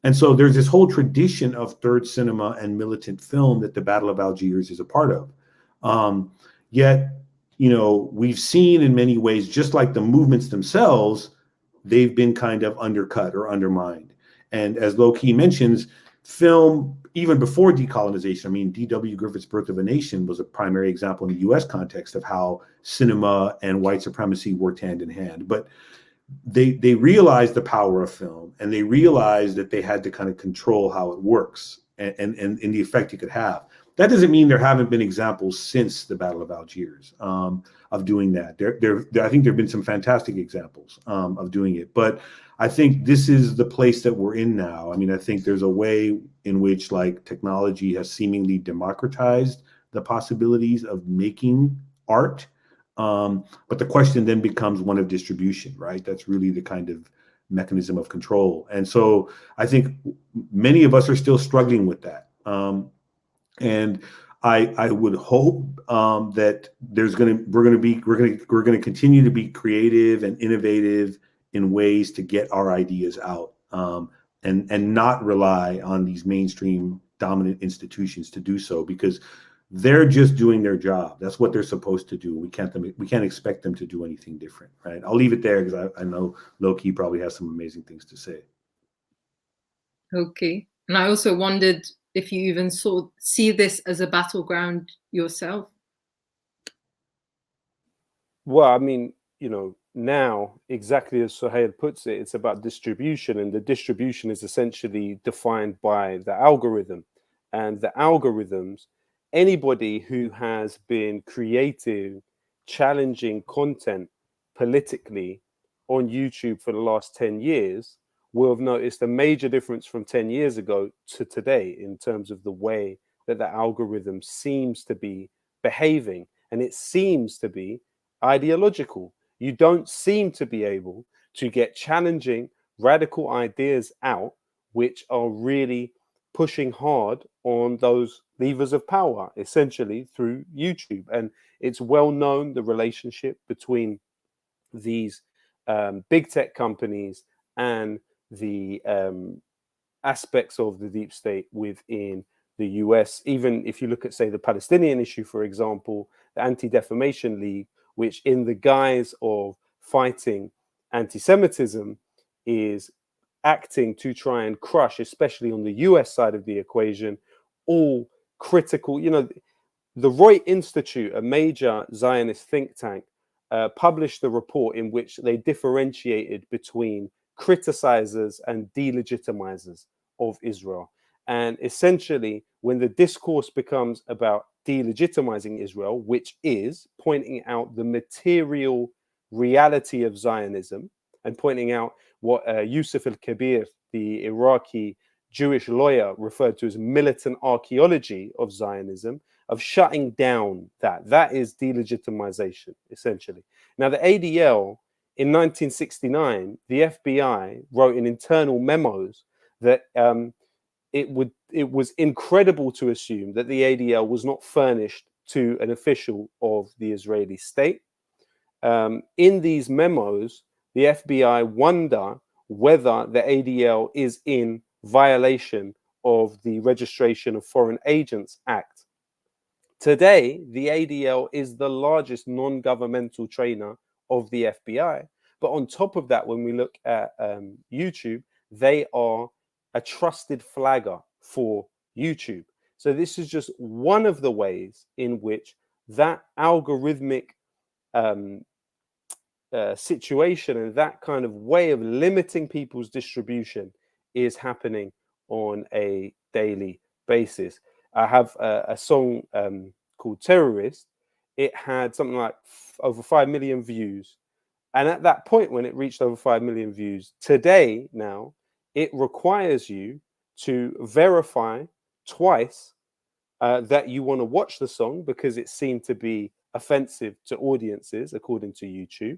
And so there's this whole tradition of third cinema and militant film that the Battle of Algiers is a part of. Yet, we've seen in many ways, just like the movements themselves, they've been kind of undercut or undermined. And as Loki mentions, film, even before decolonization, I mean, D.W. Griffith's Birth of a Nation was a primary example in the U.S. context of how cinema and white supremacy worked hand in hand. But they realized the power of film, and they realized that they had to kind of control how it works and the effect it could have. That doesn't mean there haven't been examples since the Battle of Algiers of doing that. I think there have been some fantastic examples of doing it, but I think this is the place that we're in now. I mean, I think there's a way in which, like, technology has seemingly democratized the possibilities of making art. But the question then becomes one of distribution, right? That's really the kind of mechanism of control. And so I think many of us are still struggling with that. And I would hope that we're going to continue to be creative and innovative in ways to get our ideas out, and not rely on these mainstream dominant institutions to do so, because they're just doing their job. That's what they're supposed to do. We can't expect them to do anything different, right? I'll leave it there because I know Loki probably has some amazing things to say. Okay. And I also wondered if you even see this as a battleground yourself. Well, I mean, now, exactly as Sohail puts it, it's about distribution, and the distribution is essentially defined by the algorithm. And the algorithms, anybody who has been creating, challenging content politically on YouTube for the last 10 years will have noticed a major difference from 10 years ago to today in terms of the way that the algorithm seems to be behaving. And it seems to be ideological. You don't seem to be able to get challenging, radical ideas out, which are really pushing hard on those levers of power, essentially through YouTube. And it's well known, the relationship between these big tech companies and the aspects of the deep state within the US. Even if you look at, say, the Palestinian issue, for example, the Anti-Defamation League, which in the guise of fighting anti-Semitism is acting to try and crush, especially on the US side of the equation, all critical. The Reut Institute, a major Zionist think tank, published a report in which they differentiated between criticizers and delegitimizers of Israel. And essentially, when the discourse becomes about delegitimizing Israel, which is pointing out the material reality of Zionism and pointing out what Yusuf al-Kabir, the Iraqi Jewish lawyer, referred to as militant archaeology of Zionism, of shutting down that is delegitimization, essentially. Now, the ADL in 1969, the FBI wrote in internal memos that it was incredible to assume that the ADL was not furnished to an official of the Israeli state. In these memos, the FBI wonder whether the ADL is in violation of the Registration of Foreign Agents Act. Today, the ADL is the largest non-governmental trainer of the FBI. But on top of that, when we look at YouTube, they are a trusted flagger for YouTube. So this is just one of the ways in which that algorithmic situation and that kind of way of limiting people's distribution is happening on a daily basis. I have a song called Terrorist. It had something like over 5 million views. And at that point, when it reached over 5 million views, today now, it requires you to verify twice that you want to watch the song because it seemed to be offensive to audiences, according to YouTube.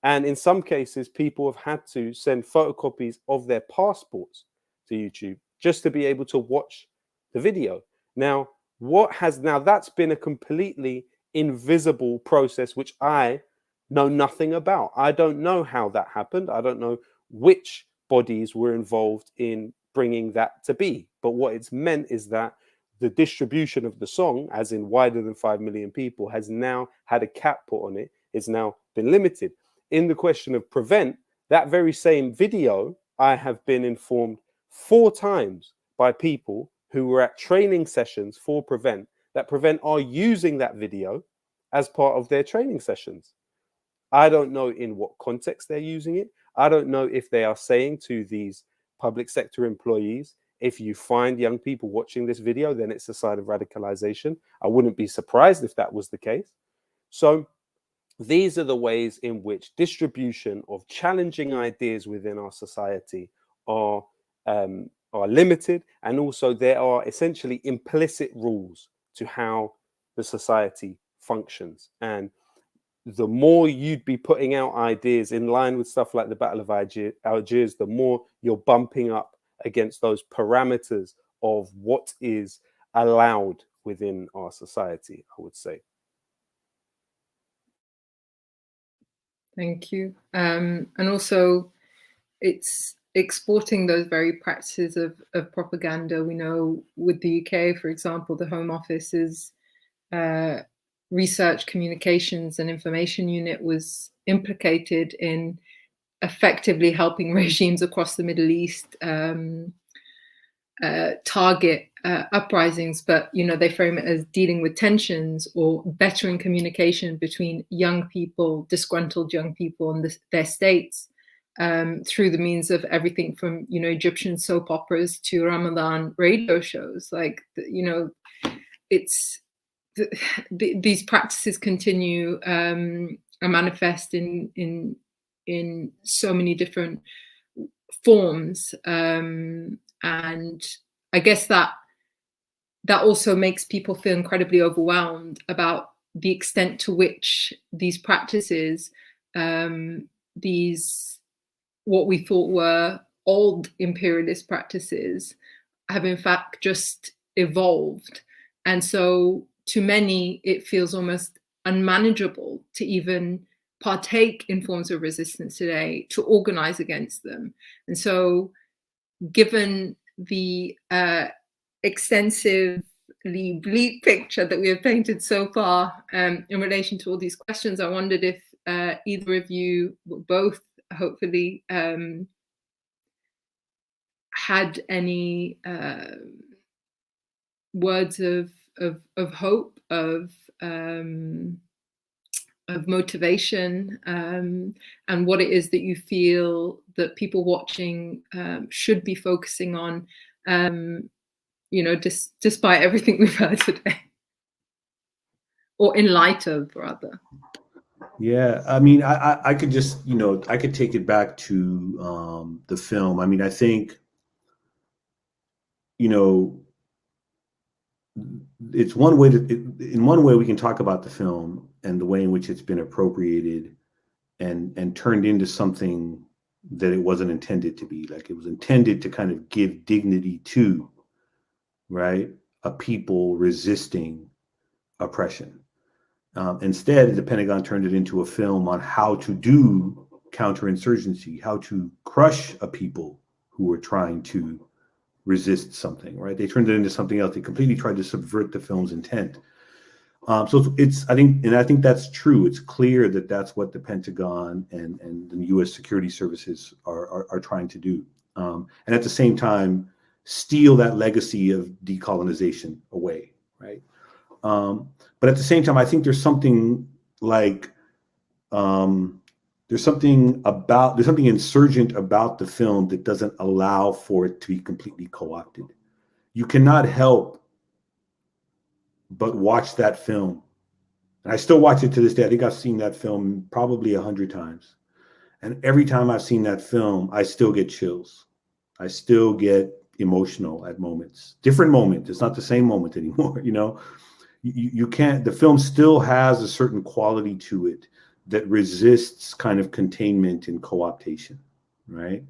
And in some cases, people have had to send photocopies of their passports to YouTube just to be able to watch the video. Now, that's been a completely invisible process, which I know nothing about. I don't know how that happened. I don't know which bodies were involved in bringing that to be. But what it's meant is that the distribution of the song, as in wider than 5 million people, has now had a cap put on it. It's now been limited. In the question of Prevent, that very same video, I have been informed 4 times by people who were at training sessions for Prevent, that Prevent are using that video as part of their training sessions. I don't know in what context they're using it. I don't know if they are saying to these public sector employees, if you find young people watching this video, then it's a sign of radicalization. I wouldn't be surprised if that was the case. So these are the ways in which distribution of challenging ideas within our society are limited, and also there are essentially implicit rules to how the society functions. And the more you'd be putting out ideas in line with stuff like the Battle of Algiers, the more you're bumping up against those parameters of what is allowed within our society, I would say. Thank you. And also, it's exporting those very practices of propaganda. We know with the UK, for example, the Home Office's Research, Communications and Information Unit was implicated in effectively helping regimes across the Middle East target uprisings, but they frame it as dealing with tensions or bettering communication between young people, disgruntled young people and their states through the means of everything from Egyptian soap operas to Ramadan radio shows. Like it's these practices continue and manifest in so many different forms, and I guess that also makes people feel incredibly overwhelmed about the extent to which these practices, these what we thought were old imperialist practices, have in fact just evolved. And so to many, it feels almost unmanageable to even partake in forms of resistance today, to organize against them. And so given the extensively bleak picture that we have painted so far in relation to all these questions, I wondered if either of you, both hopefully, had any words of hope, of motivation, and what it is that you feel that people watching should be focusing on, despite everything we've heard today, or in light of, rather. Yeah, I mean, I could just, I could take it back to the film. I mean, I think, it's one way in one way we can talk about the film and the way in which it's been appropriated and turned into something that it wasn't intended to be. Like, it was intended to kind of give dignity to, right, a people resisting oppression. Instead, the Pentagon turned it into a film on how to do counterinsurgency, how to crush a people who were trying to resist something, right? They turned it into something else. They completely tried to subvert the film's intent. So I think that's true. It's clear that that's what the Pentagon and the U.S. security services are trying to do. And at the same time, steal that legacy of decolonization away, right? But at the same time, I think there's something like there's something insurgent about the film that doesn't allow for it to be completely co-opted. You cannot help but watch that film. And I still watch it to this day. I think I've seen that film probably 100 times. And every time I've seen that film, I still get chills. I still get emotional at moments. Different moments. It's not the same moment anymore, you know? You can't, the film still has a certain quality to it that resists kind of containment and co-optation, right?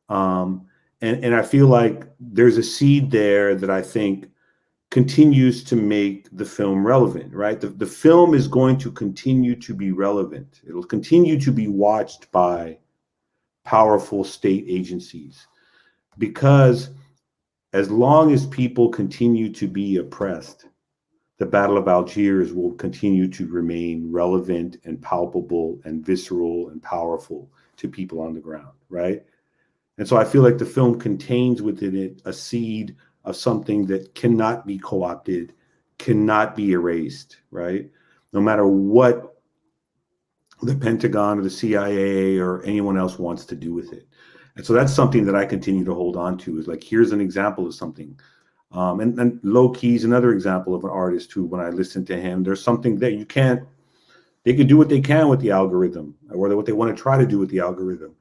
And I feel like there's a seed there that I think continues to make the film relevant, right? The film is going to continue to be relevant. It'll continue to be watched by powerful state agencies, because as long as people continue to be oppressed, the Battle of Algiers will continue to remain relevant and palpable and visceral and powerful to people on the ground, right? And so I feel like the film contains within it a seed of something that cannot be co-opted, cannot be erased, right? No matter what the Pentagon or the CIA or anyone else wants to do with it. And so that's something that I continue to hold on to, is like, here's an example of something. And Low Key is another example of an artist who, when I listen to him, there's something that they can do what they can with the algorithm, or what they want to try to do with the algorithm.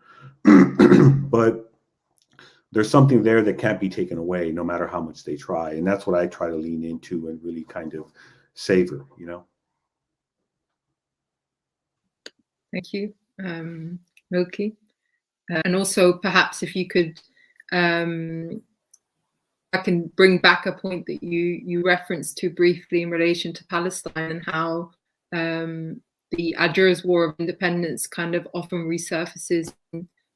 But there's something there that can't be taken away no matter how much they try. And that's what I try to lean into and really kind of savor, you know? Thank you, Milky. And also, perhaps if you could, I can bring back a point that you referenced to briefly in relation to Palestine, and how the Algiers War of Independence kind of often resurfaces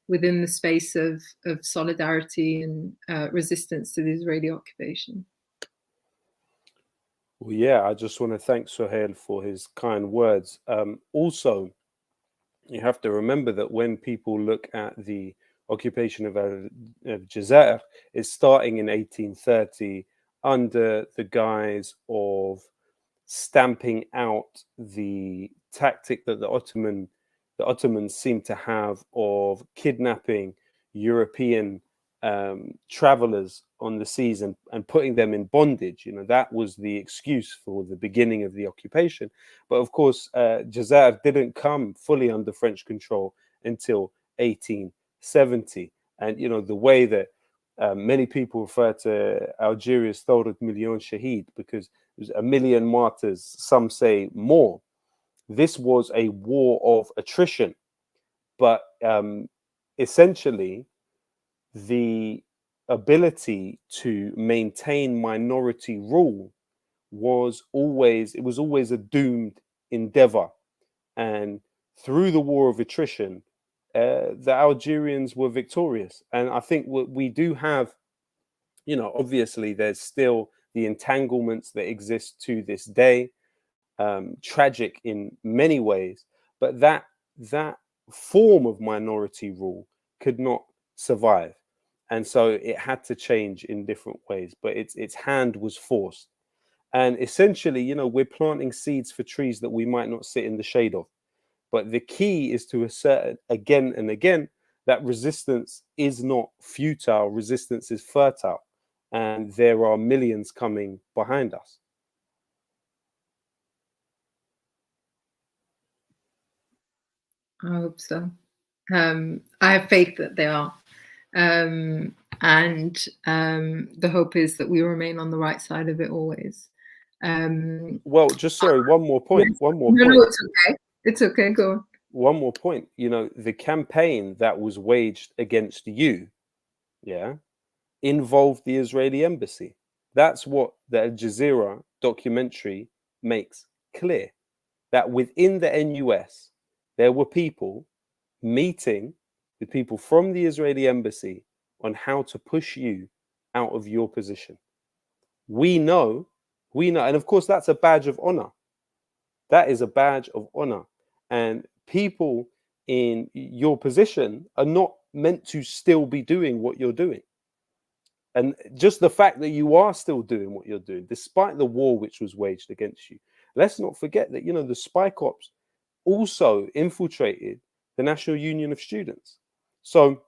within the space of solidarity and resistance to the Israeli occupation. Well, yeah, I just want to thank Sohail for his kind words. Also, you have to remember that when people look at the occupation of Algiers, it's starting in 1830 under the guise of stamping out the tactic that the Ottomans seem to have of kidnapping European travelers on the seas and putting them in bondage. You know, that was the excuse for the beginning of the occupation. But of course, Jazair didn't come fully under French control until 1870. And, you know, the way that many people refer to Algeria's Thawrat Million Shahid, because it was 1 million martyrs, some say more. This was a war of attrition. But essentially, the ability to maintain minority rule was always a doomed endeavor. And through the war of attrition, the Algerians were victorious. And I think we do have, you know, obviously there's still the entanglements that exist to this day, tragic in many ways, but that form of minority rule could not survive. And so it had to change in different ways, but its hand was forced. And essentially, you know, we're planting seeds for trees that we might not sit in the shade of. But the key is to assert again and again that resistance is not futile, resistance is fertile. And there are millions coming behind us. I hope so. I have faith that they are. And the hope is that we remain on the right side of it always. Well, just sorry, one more point. Yes. One more No, point. no, it's okay. It's okay. Go on. One more point. You know, the campaign that was waged against you, yeah, involved the Israeli embassy. That's what the Al Jazeera documentary makes clear. That within the NUS, there were people meeting with people from the Israeli embassy on how to push you out of your position. We know, and of course, that's a badge of honor. That is a badge of honor. And people in your position are not meant to still be doing what you're doing. And just the fact that you are still doing what you're doing, despite the war which was waged against you, let's not forget that, you know, the spy cops also infiltrated the National Union of Students. So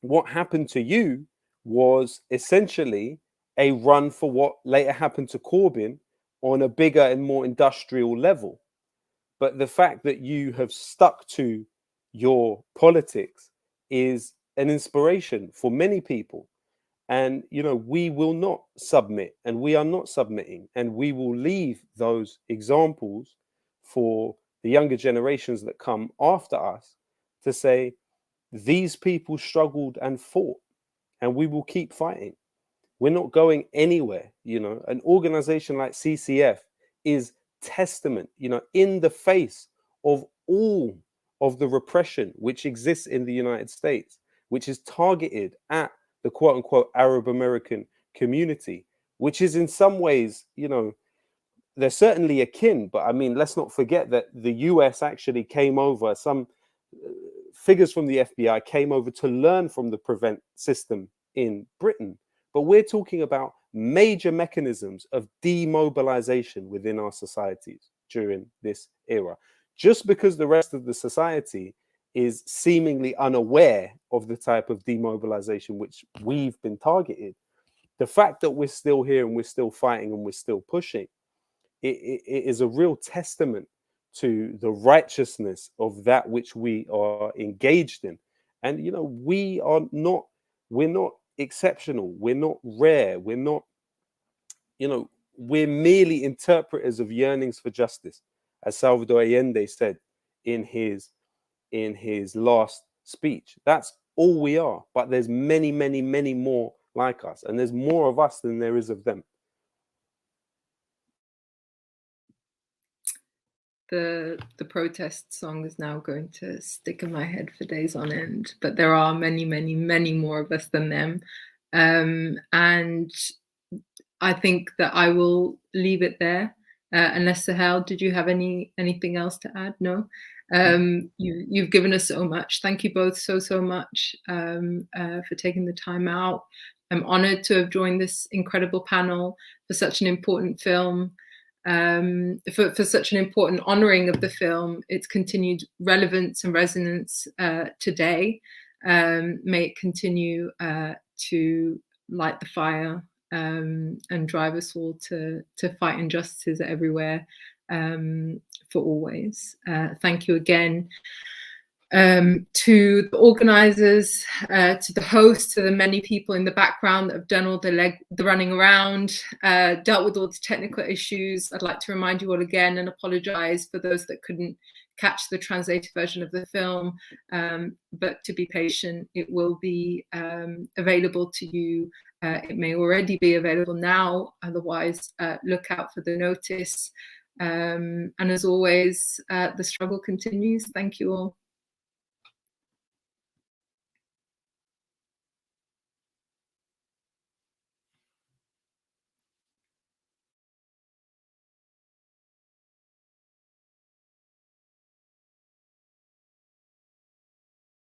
what happened to you was essentially a run for what later happened to Corbyn on a bigger and more industrial level. But the fact that you have stuck to your politics is an inspiration for many people. And, you know, we will not submit, and we are not submitting, and we will leave those examples for the younger generations that come after us to say, these people struggled and fought, and we will keep fighting. We're not going anywhere. You know, an organization like CCF is testament, you know, in the face of all of the repression which exists in the United States, which is targeted at the quote unquote Arab American community, which is in some ways, you know, they're certainly akin, but I mean, let's not forget that the US actually came over, some figures from the FBI came over to learn from the PREVENT system in Britain. But we're talking about major mechanisms of demobilization within our societies during this era. Just because the rest of the society is seemingly unaware of the type of demobilization which we've been targeted, the fact that we're still here and we're still fighting and we're still pushing, it is a real testament to the righteousness of that which we are engaged in. And, you know, we're not exceptional, we're not rare, we're not, you know, we're merely interpreters of yearnings for justice, as Salvador Allende said in his last speech. That's all we are. But there's many, many, many more like us, and there's more of us than there is of them. The protest song is now going to stick in my head for days on end, but there are many, many, many more of us than them. And I think that I will leave it there. Unless Sohail, did you have anything else to add? No. You've given us so much. Thank you both so much for taking the time out. I'm honored to have joined this incredible panel for such an important film. For such an important honoring of the film, its continued relevance and resonance today. May it continue to light the fire and drive us all to fight injustices everywhere for always. Thank you again. To the organizers, to the hosts, to the many people in the background that have done all the running around, dealt with all the technical issues. I'd like to remind you all again and apologize for those that couldn't catch the translated version of the film, but to be patient, it will be available to you. It may already be available now, otherwise look out for the notice. And as always, the struggle continues. Thank you all.